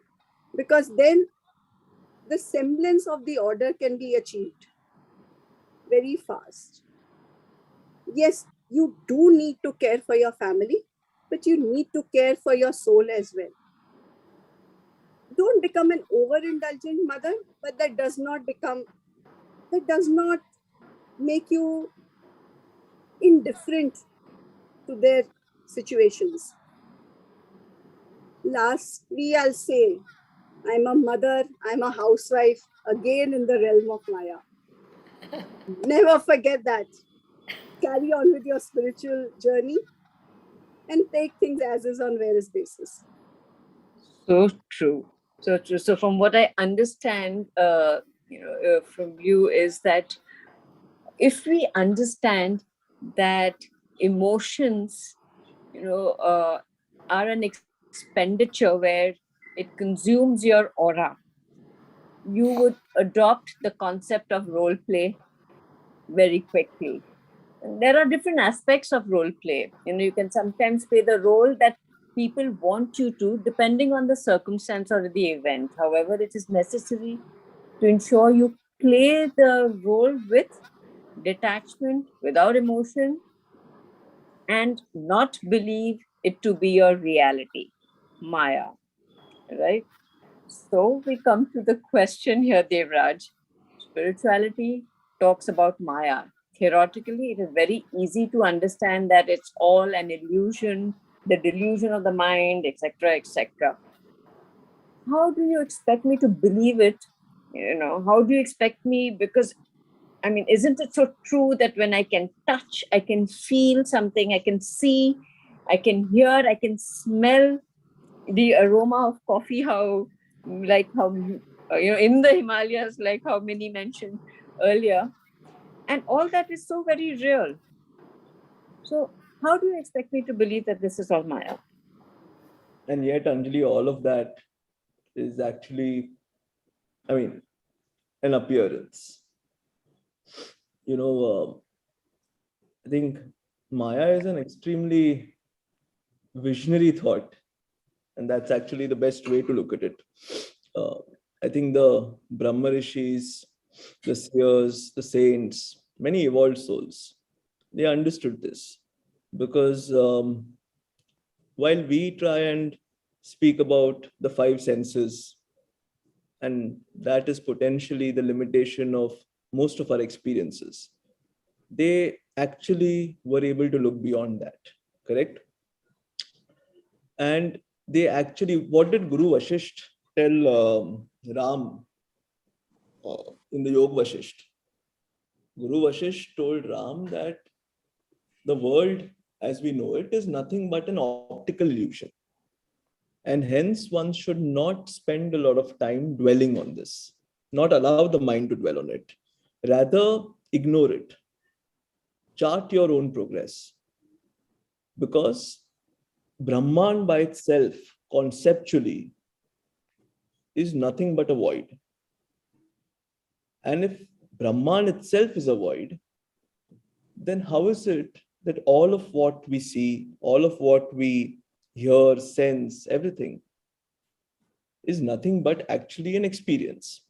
because then the semblance of the order can be achieved very fast. Yes, you do need to care for your family, but you need to care for your soul as well. Don't become an overindulgent mother, but that does not make you indifferent to their situations. Lastly, I'll say I'm a mother, I'm a housewife, again in the realm of Maya. Never forget that. Carry on with your spiritual journey and take things as is on various basis. So true. So true. So from what I understand, from you is that if we understand that emotions, are an expenditure where it consumes your aura, you would adopt the concept of role play very quickly. And there are different aspects of role play. You can sometimes play the role that people want you to, depending on the circumstance or the event. However, it is necessary to ensure you play the role with detachment, without emotion, and not believe it to be your reality, Maya, right? So we come to the question here, Devraj. Spirituality talks about Maya. Theoretically, it is very easy to understand that it's all an illusion, the delusion of the mind, etc., etc. How do you expect me to believe it? How do you expect me? Because I mean, isn't it so true that when I can touch, I can feel something, I can see, I can hear, I can smell the aroma of coffee, how like how, in the Himalayas, like how Minnie mentioned earlier. And all that is so very real. So how do you expect me to believe that this is all Maya? And yet, Anjali, all of that is actually, I mean, an appearance. You know, I think Maya is an extremely visionary thought, and that's actually the best way to look at it. Uh, I think the Brahma Rishis, the seers, the saints, many evolved souls, they understood this because while we try and speak about the five senses, and that is potentially the limitation of most of our experiences, they actually were able to look beyond that, correct? And they actually, what did Guru Vashisht tell Ram in the Yoga Vashisht? Guru Vashisht told Ram that the world as we know it is nothing but an optical illusion. And hence, one should not spend a lot of time dwelling on this, not allow the mind to dwell on it. Rather, ignore it. Chart your own progress. Because Brahman by itself, conceptually, is nothing but a void. And if Brahman itself is a void, then how is it that all of what we see, all of what we hear, sense, everything is nothing but actually an experience?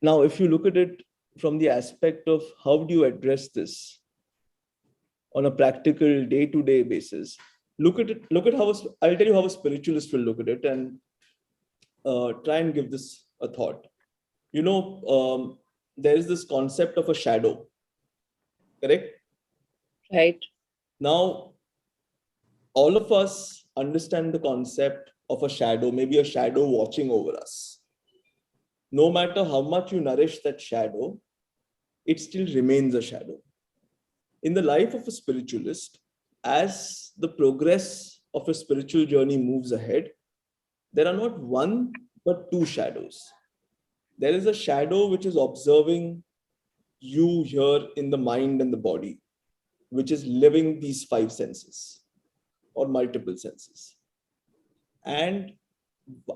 Now, if you look at it from the aspect of how do you address this on a practical day-to-day basis, look at it. Look at how I'll tell you how a spiritualist will look at it, and try and give this a thought. There is this concept of a shadow, correct? Right. Now, all of us understand the concept of a shadow, maybe a shadow watching over us. No matter how much you nourish that shadow, it still remains a shadow. In the life of a spiritualist, as the progress of a spiritual journey moves ahead, there are not one but two shadows. There is a shadow which is observing you here in the mind and the body, which is living these five senses or multiple senses. And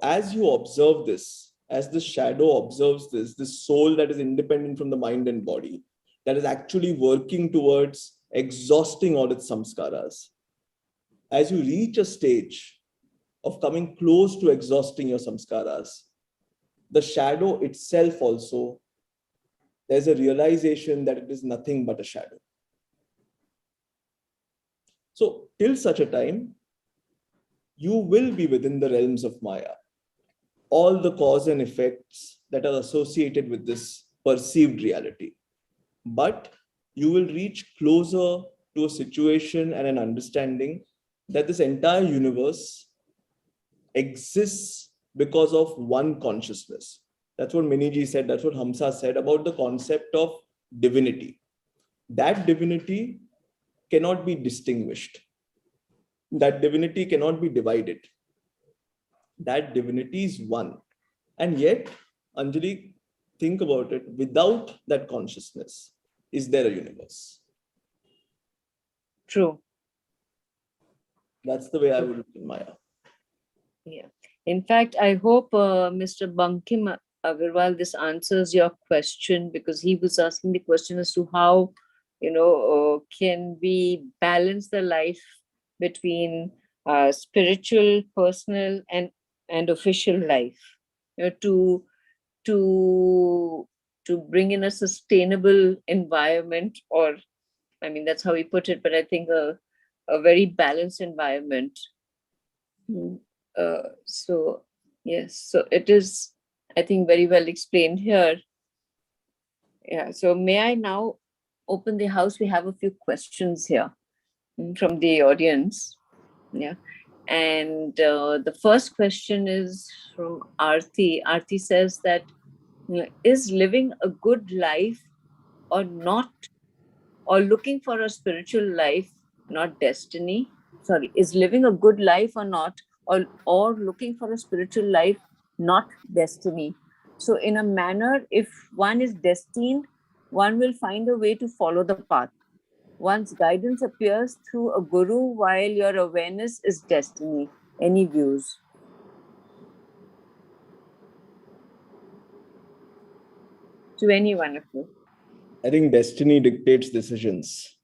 as you observe this, as the shadow observes this soul that is independent from the mind and body, that is actually working towards exhausting all its samskaras, as you reach a stage of coming close to exhausting your samskaras, the shadow itself also, there's a realization that it is nothing but a shadow. So, till such a time, you will be within the realms of Maya. All the cause and effects that are associated with this perceived reality. But you will reach closer to a situation and an understanding that this entire universe exists because of one consciousness. That's what Miniji said, that's what Hamsa said about the concept of divinity. That divinity cannot be distinguished. That divinity cannot be divided. That divinity is one. And yet, Anjali, think about it, without that consciousness, is there a universe? True. That's the way I would look at Maya. Yeah. In fact, I hope Mr. Bankim Agarwal, this answers your question, because he was asking the question as to how, can we balance the life between spiritual, personal, and official life, to to bring in a sustainable environment, or I mean that's how he put it, but I think a very balanced environment. So yes, so it is, I think, very well explained here. Yeah. So may I now open the house? We have a few questions here from the audience. Yeah. And the first question is from Aarti. Aarti says that, is living a good life or not, or looking for a spiritual life not destiny? Sorry, is living a good life or not, or looking for a spiritual life, not destiny. So in a manner, if one is destined, one will find a way to follow the path. One's guidance appears through a guru, while your awareness is destiny. Any views? To any one of you? I think destiny dictates decisions,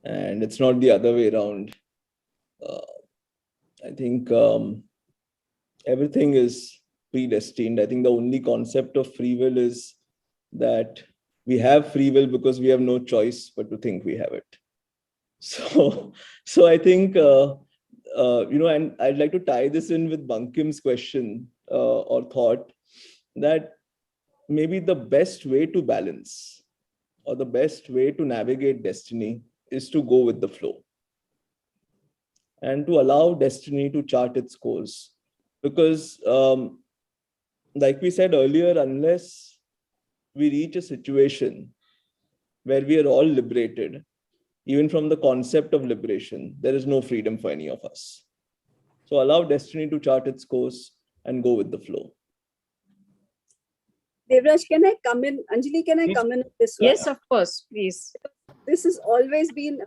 and it's not the other way around. I think everything is predestined. I think the only concept of free will is that we have free will because we have no choice but to think we have it. So, so I think and I'd like to tie this in with Bankim's question or thought that maybe the best way to balance or the best way to navigate destiny is to go with the flow and to allow destiny to chart its course. Because, like we said earlier, unless we reach a situation where we are all liberated, even from the concept of liberation, there is no freedom for any of us. So allow destiny to chart its course and go with the flow. Devraj, can I come in? Anjali, can I come in this one? Yes, of course, please. This has always been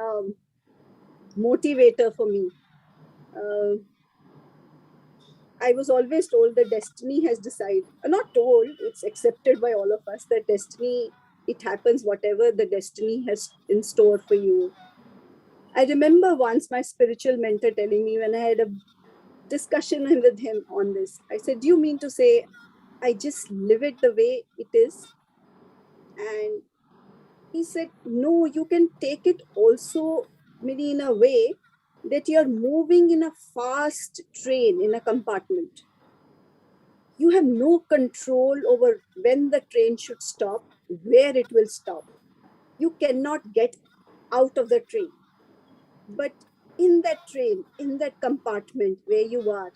motivator for me. I was always told that destiny has decided, not told, it's accepted by all of us that destiny, it happens whatever the destiny has in store for you. I remember once my spiritual mentor telling me when I had a discussion with him on this, I said, do you mean to say I just live it the way it is? And he said, no, you can take it also maybe in a way that you're moving in a fast train in a compartment. You have no control over when the train should stop, where it will stop. You cannot get out of the train. But in that train, in that compartment where you are,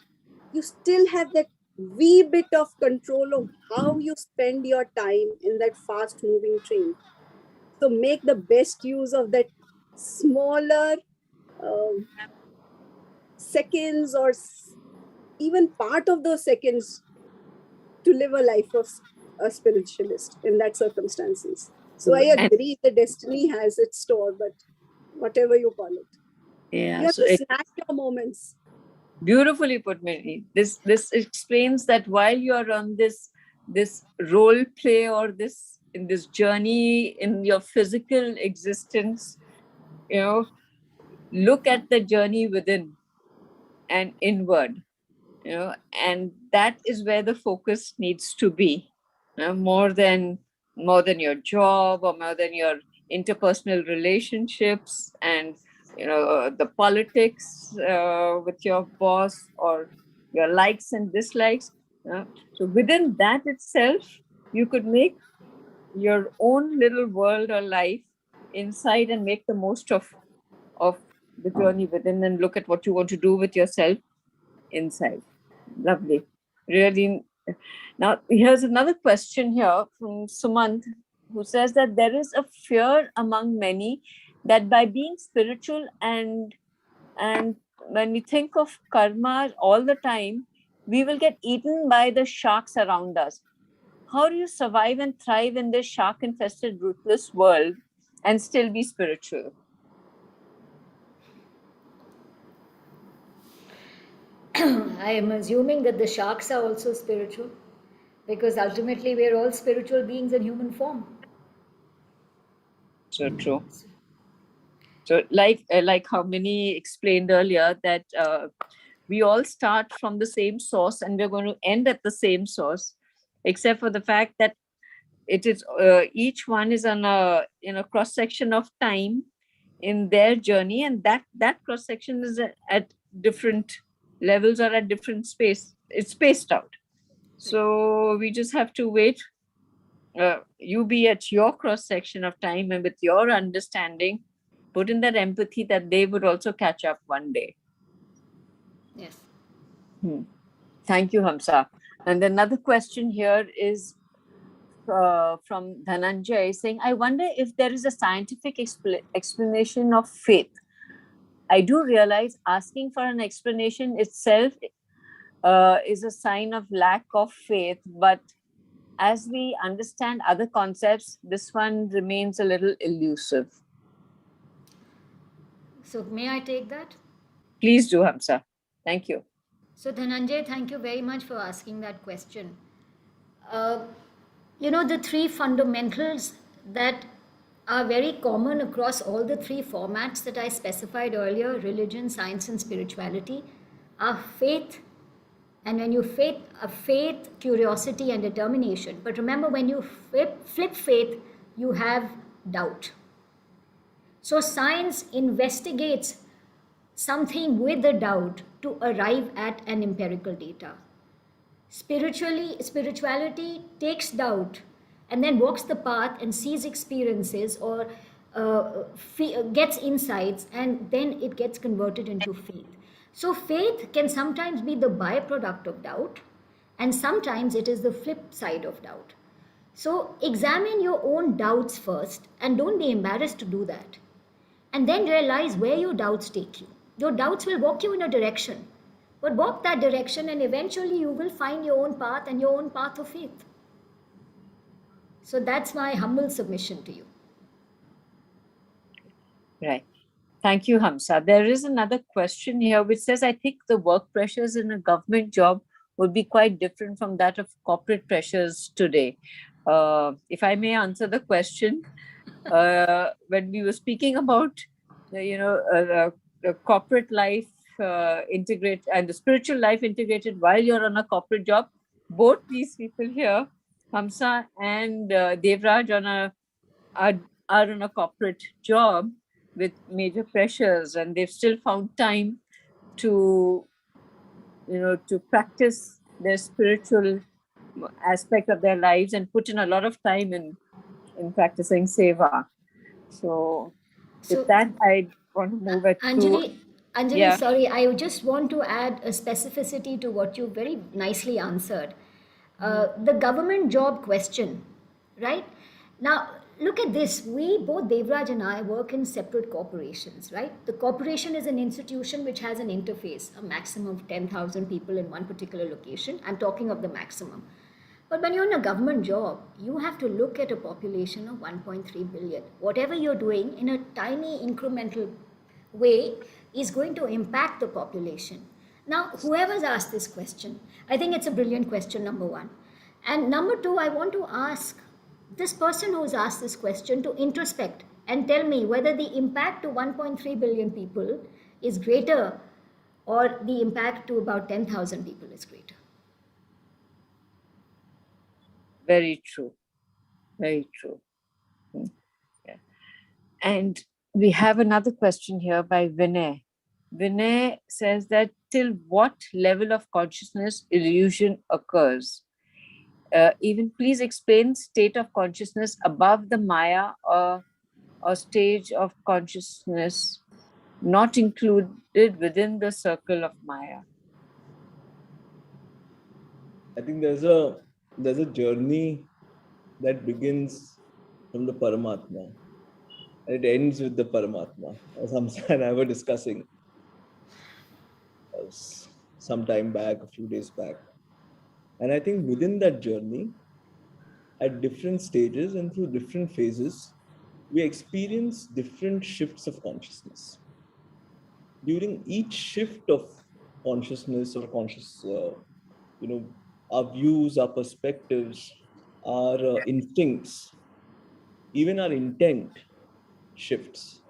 you still have that wee bit of control of how you spend your time in that fast moving train. So make the best use of that smaller seconds or even part of those seconds to live a life of a spiritualist in that circumstances. So I agree the destiny has its store, but whatever you call it. Yeah, You have so to snatch your moments. beautifully put, Mary. This explains that while you are on this role play or this in this journey in your physical existence, look at the journey within and inward, and that is where the focus needs to be, more than your job or more than your interpersonal relationships and the politics with your boss or your likes and dislikes. So within that itself, you could make your own little world or life inside and make the most of the journey within and look at what you want to do with yourself inside. Lovely. Really. Now, here's another question here from Sumant, who says that there is a fear among many that by being spiritual and when we think of karma all the time, we will get eaten by the sharks around us. How do you survive and thrive in this shark-infested, ruthless world and still be spiritual? I am assuming that the sharks are also spiritual because ultimately we are all spiritual beings in human form. So true. So like how Minnie explained earlier that we all start from the same source and we're going to end at the same source, except for the fact that it is each one is on a cross section of time in their journey, and that cross section is at different levels or at different space. It's spaced out. So we just have to wait. You be at your cross section of time and with your understanding, put in that empathy that they would also catch up one day. Yes. Thank you, Hamsa. And another question here is from Dhananjay saying, I wonder if there is a scientific explanation of faith. I do realize asking for an explanation itself is a sign of lack of faith, but as we understand other concepts, this one remains a little elusive. So, may I take that? Please do, Hamsa. Thank you. So, Dhananjay, thank you very much for asking that question. Uh, you know, the three fundamentals that are very common across all the three formats that I specified earlier, religion, science, and spirituality, are faith. And when you faith, curiosity, and determination. But remember, when you flip faith, you have doubt. So science investigates something with the doubt to arrive at an empirical data. Spirituality takes doubt and then walks the path and sees experiences or gets insights, and then it gets converted into faith. So faith can sometimes be the byproduct of doubt, and sometimes it is the flip side of doubt. So examine your own doubts first, and don't be embarrassed to do that, and then realize where your doubts take you. Your doubts will walk you in a direction, but walk that direction, and eventually you will find your own path and your own path of faith. So that's my humble submission to you. Right. Thank you, Hamsa. There is another question here which says, I think the work pressures in a government job would be quite different from that of corporate pressures today. If I may answer the question, when we were speaking about, the corporate life integrate and the spiritual life integrated while you're on a corporate job, both these people here, Hamsa and Devraj, are on a corporate job with major pressures, and they've still found time to to practice their spiritual aspect of their lives and put in a lot of time in practicing seva. So with So, that, I want to move it to Anjali, yeah. sorry, I just want to add a specificity to what you very nicely answered. The government job question, right? Now, look at this. We, both Devraj and I, work in separate corporations, right? The corporation is an institution which has an interface, a maximum of 10,000 people in one particular location. I'm talking of the maximum. But when you're in a government job, you have to look at a population of 1.3 billion. Whatever you're doing in a tiny incremental way is going to impact the population. Now, whoever's asked this question, I think it's a brilliant question, number one. And number two, I want to ask this person who's asked this question to introspect and tell me whether the impact to 1.3 billion people is greater or the impact to about 10,000 people is greater. Very true. Very true. Yeah. And we have another question here by Vinay. Vinay says that till what level of consciousness illusion occurs? Even please explain state of consciousness above the Maya or stage of consciousness not included within the circle of Maya. I think there's a journey that begins from the Paramatma and it ends with the Paramatma, as Hamsa and I were discussing some time back, a few days back. And I think within that journey, at different stages and through different phases, we experience different shifts of consciousness. During each shift of consciousness or our views, our perspectives, our instincts, even our intent shifts.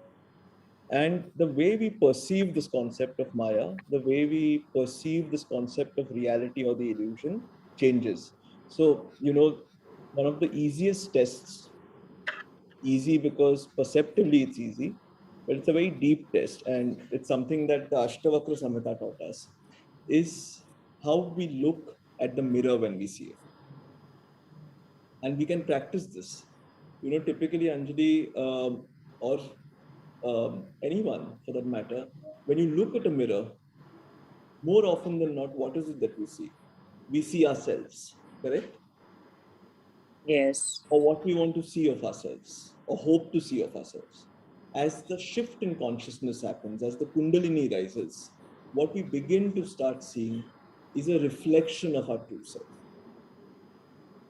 And the way we perceive this concept of Maya, the way we perceive this concept of reality or the illusion changes. So, one of the easiest tests, easy because perceptively it's easy, but it's a very deep test. And it's something that the Ashtavakra Samhita taught us, is how we look at the mirror when we see it. And we can practice this. Typically, Anjali, or anyone for that matter, when you look at a mirror, more often than not, what is it that we see? We see ourselves, correct? Yes. Or what we want to see of ourselves, or hope to see of ourselves. as the shift in consciousness happens, as the Kundalini rises, what we begin to start seeing is a reflection of our true self.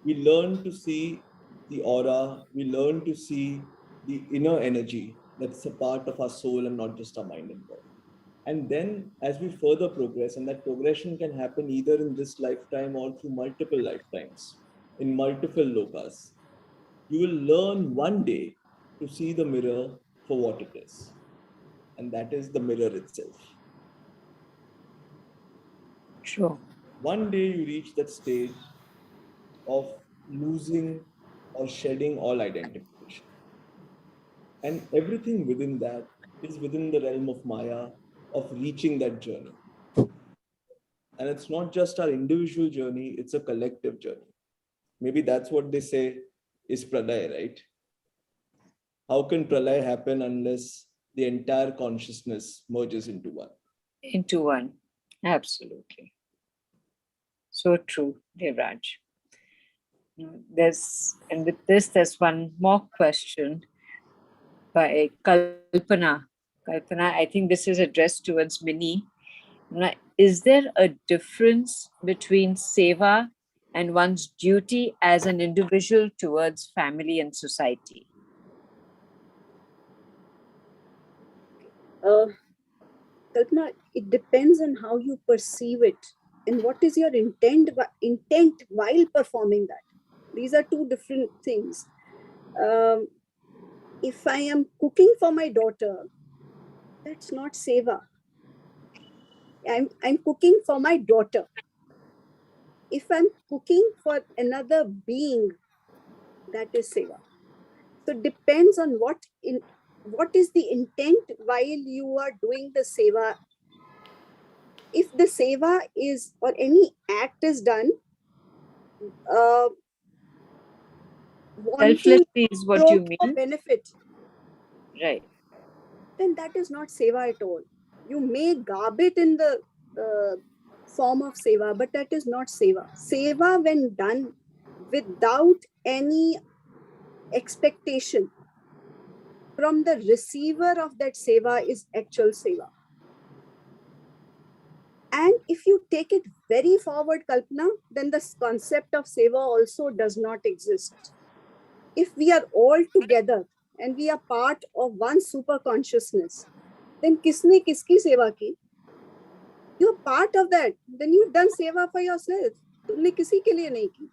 We learn to see the aura, we learn to see the inner energy that's a part of our soul and not just our mind and body. And then, as we further progress, and that progression can happen either in this lifetime or through multiple lifetimes, in multiple lokas, you will learn one day to see the mirror for what it is. And that is the mirror itself. Sure. One day you reach that stage of losing or shedding all identification. And everything within that is within the realm of Maya, of reaching that journey. And it's not just our individual journey, it's a collective journey. Maybe that's what they say is pralay, right? How can pralay happen unless the entire consciousness merges into one? Into one. Absolutely. So true, Devraj. And with this, there's one more question by Kalpana. Kalpana, I think this is addressed towards Mini. Is there a difference between seva and one's duty as an individual towards family and society? Kalpana, it depends on how you perceive it and what is your intent while performing that. These are two different things. If I am cooking for my daughter, that's not seva. I'm cooking for my daughter. If I'm cooking for another being, that is seva. So it depends on what is the intent while you are doing the seva. If the seva is, or any act is done wanting Selflessly is what you for mean? benefit, Right. then that is not seva at all. You may garb it in the form of seva, but that is not seva. Seva, when done without any expectation from the receiver of that seva, is actual seva. And if you take it very forward, Kalpana, then the concept of seva also does not exist. If we are all together and we are part of one super consciousness, then kisne kiski seva ki? You're part of that. Then you've done seva for yourself. Tumne kisi ke liye nahi ki.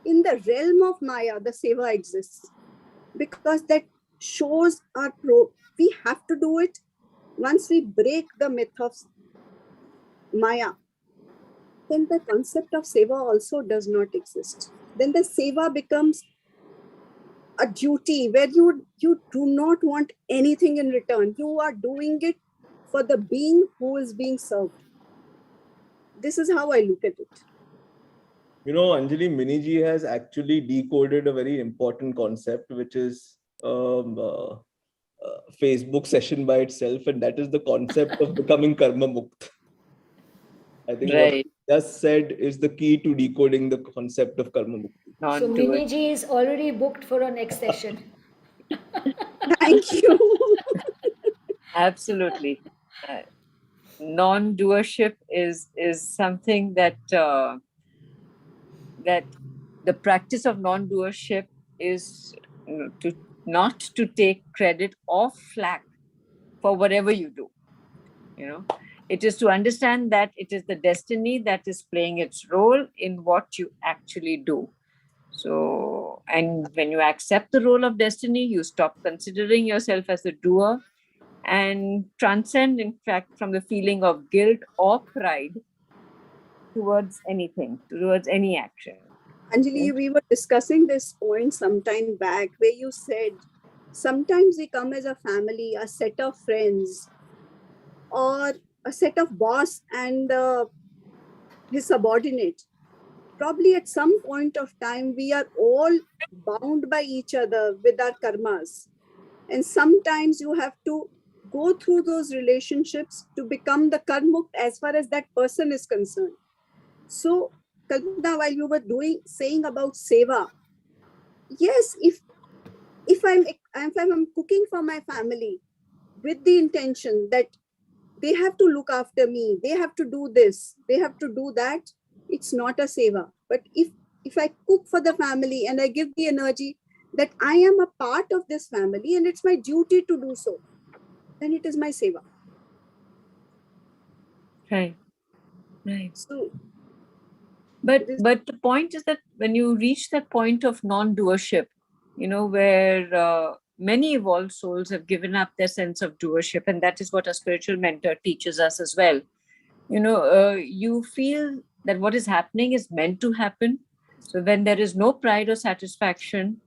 In the realm of Maya, the seva exists because that shows our we have to do it once we break the myth of Maya. Then the concept of seva also does not exist. Then the seva becomes a duty where you do not want anything in return. You are doing it for the being who is being served. This is how I look at it. You know, Anjali, Miniji has actually decoded a very important concept, which is Facebook session by itself, and that is the concept of becoming karma mukt. I think what Right. you just said is the key to decoding the concept of karma mukti. So Non-dual. Miniji is already booked for our next session. Thank you. Absolutely. Non-doership is something that that the practice of non-doership is to not to take credit or flack for whatever you do. You know, it is to understand that it is the destiny that is playing its role in what you actually do. So, and when you accept the role of destiny, you stop considering yourself as a doer and transcend, in fact, from the feeling of guilt or pride towards anything, towards any action. Anjali, we were discussing this point some time back where you said sometimes we come as a family, a set of friends, or a set of boss and his subordinate. Probably at some point of time, we are all bound by each other with our karmas. And sometimes you have to go through those relationships to become the karmuk as far as that person is concerned. So, Kalpana, while you were saying about seva, yes, if I'm cooking for my family with the intention that they have to look after me, they have to do this, they have to do that, it's not a seva. But if I cook for the family and I give the energy that I am a part of this family and it's my duty to do so, then it is my seva. Right. Right. So, But the point is that when you reach that point of non-doership, where many evolved souls have given up their sense of doership, and that is what a spiritual mentor teaches us as well. You feel that what is happening is meant to happen. So when there is no pride or satisfaction,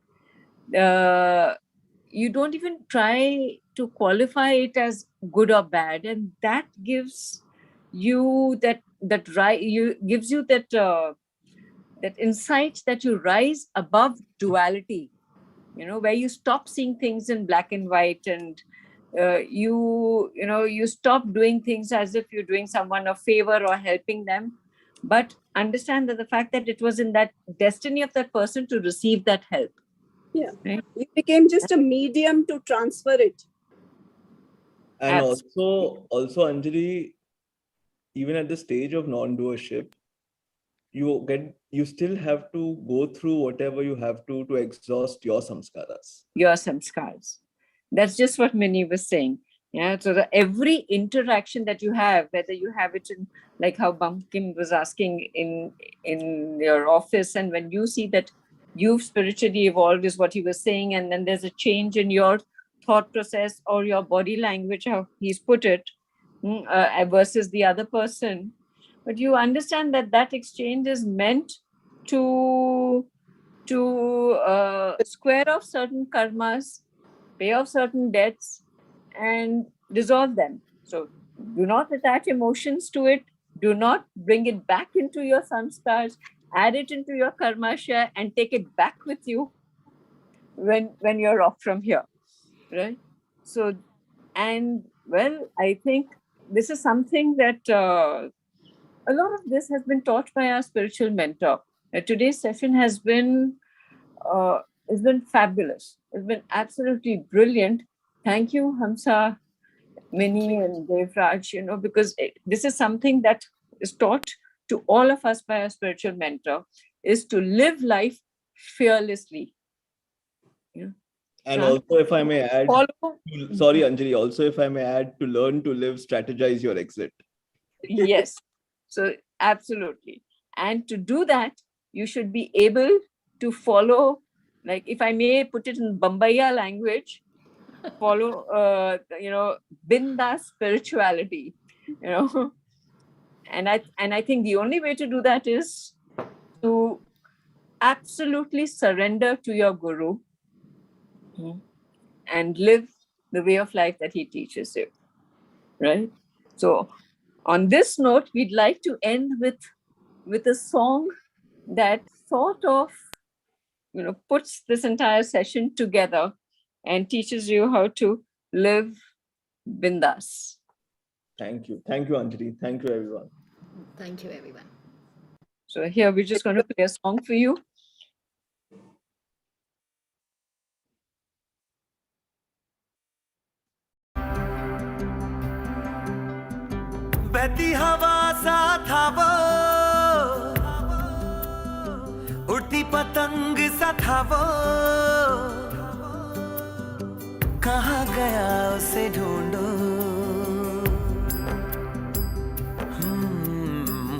you don't even try to qualify it as good or bad, and that gives you that insight that you rise above duality, where you stop seeing things in black and white, and you stop doing things as if you're doing someone a favor or helping them, but understand that the fact that it was in that destiny of that person to receive that help. yeah, right? you became just a medium to transfer it. And Absolutely. also Anjali, even at the stage of non-doership, you still have to go through whatever you have to exhaust your samskaras. Your samskars. That's just what Minnie was saying. Yeah. So every interaction that you have, whether you have it in, like how Bumpkin was asking, in your office, and when you see that you've spiritually evolved, is what he was saying, and then there's a change in your thought process or your body language, how he's put it, versus the other person. But you understand that exchange is meant to square off certain karmas, pay off certain debts, and resolve them. So do not attach emotions to it. Do not bring it back into your samskars. Add it into your karma share and take it back with you when you're off from here, right? So, and well, I think this is something that a lot of this has been taught by our spiritual mentor. Today's session has been fabulous. It's been absolutely brilliant. Thank you, Hamsa, Minnie, and Devraj, because this is something that is taught to all of us by our spiritual mentor, is to live life fearlessly. And also, if I may add, sorry, Anjali, also, if I may add, to learn to live, strategize your exit. Yes. So absolutely. And to do that, you should be able to follow, like, if I may put it in Bombaya language, follow, bindas spirituality, And I think the only way to do that is to absolutely surrender to your guru and live the way of life that he teaches you, right? So on this note, we'd like to end with a song that sort of, puts this entire session together and teaches you how to live bindas. Thank you. Thank you, Anjali. Thank you, everyone. Thank you, everyone. So here, we're just going to play a song for you. बहती हवा सा था वो, उड़ती पतंग सा था वो, कहाँ गया उसे ढूंढो।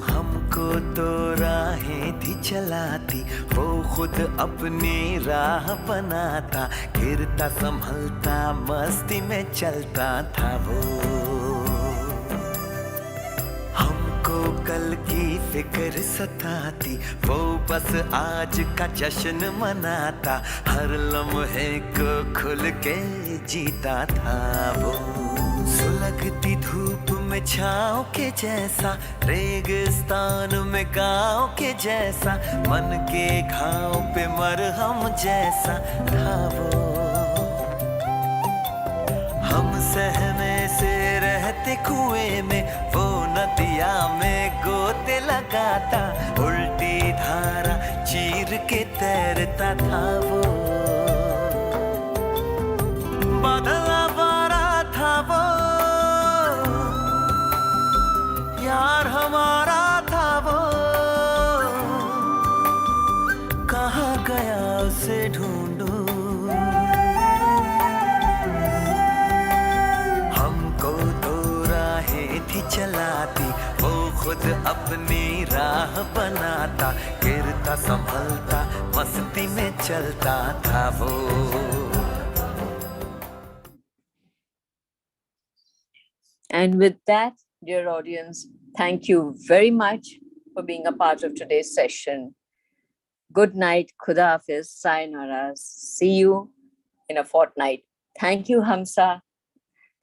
हमको तो राहें थी चलाती, वो खुद अपनी राह बनाता, गिरता संभलता मस्ती में चलता था वो। कल की फिक्र सताती, वो बस आज का जश्न मनाता, हर लम्हे को खुल के जीता था वो। सुलगती धूप में छाँव के जैसा, रेगिस्तान में गाँव के जैसा, मन के घाव पे मरहम जैसा था वो। हम सहमे से रहते कुएं में, वो नदिया में गोते लगाता, उल्टी धारा चीर के तैरता था वो। से ढूंढूं, हमको तो राहें थी चलाती, वो खुद अपनी राह बनाता, गिरता संभलता मस्ती में चलता था वो। And with that, dear audience, thank you very much for being a part of today's session. Good night, Khuda Hafiz, sayonara. See you in a fortnight. Thank you, Hamsa.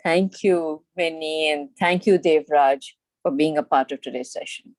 Thank you, Vinny, and thank you, Devraj, for being a part of today's session.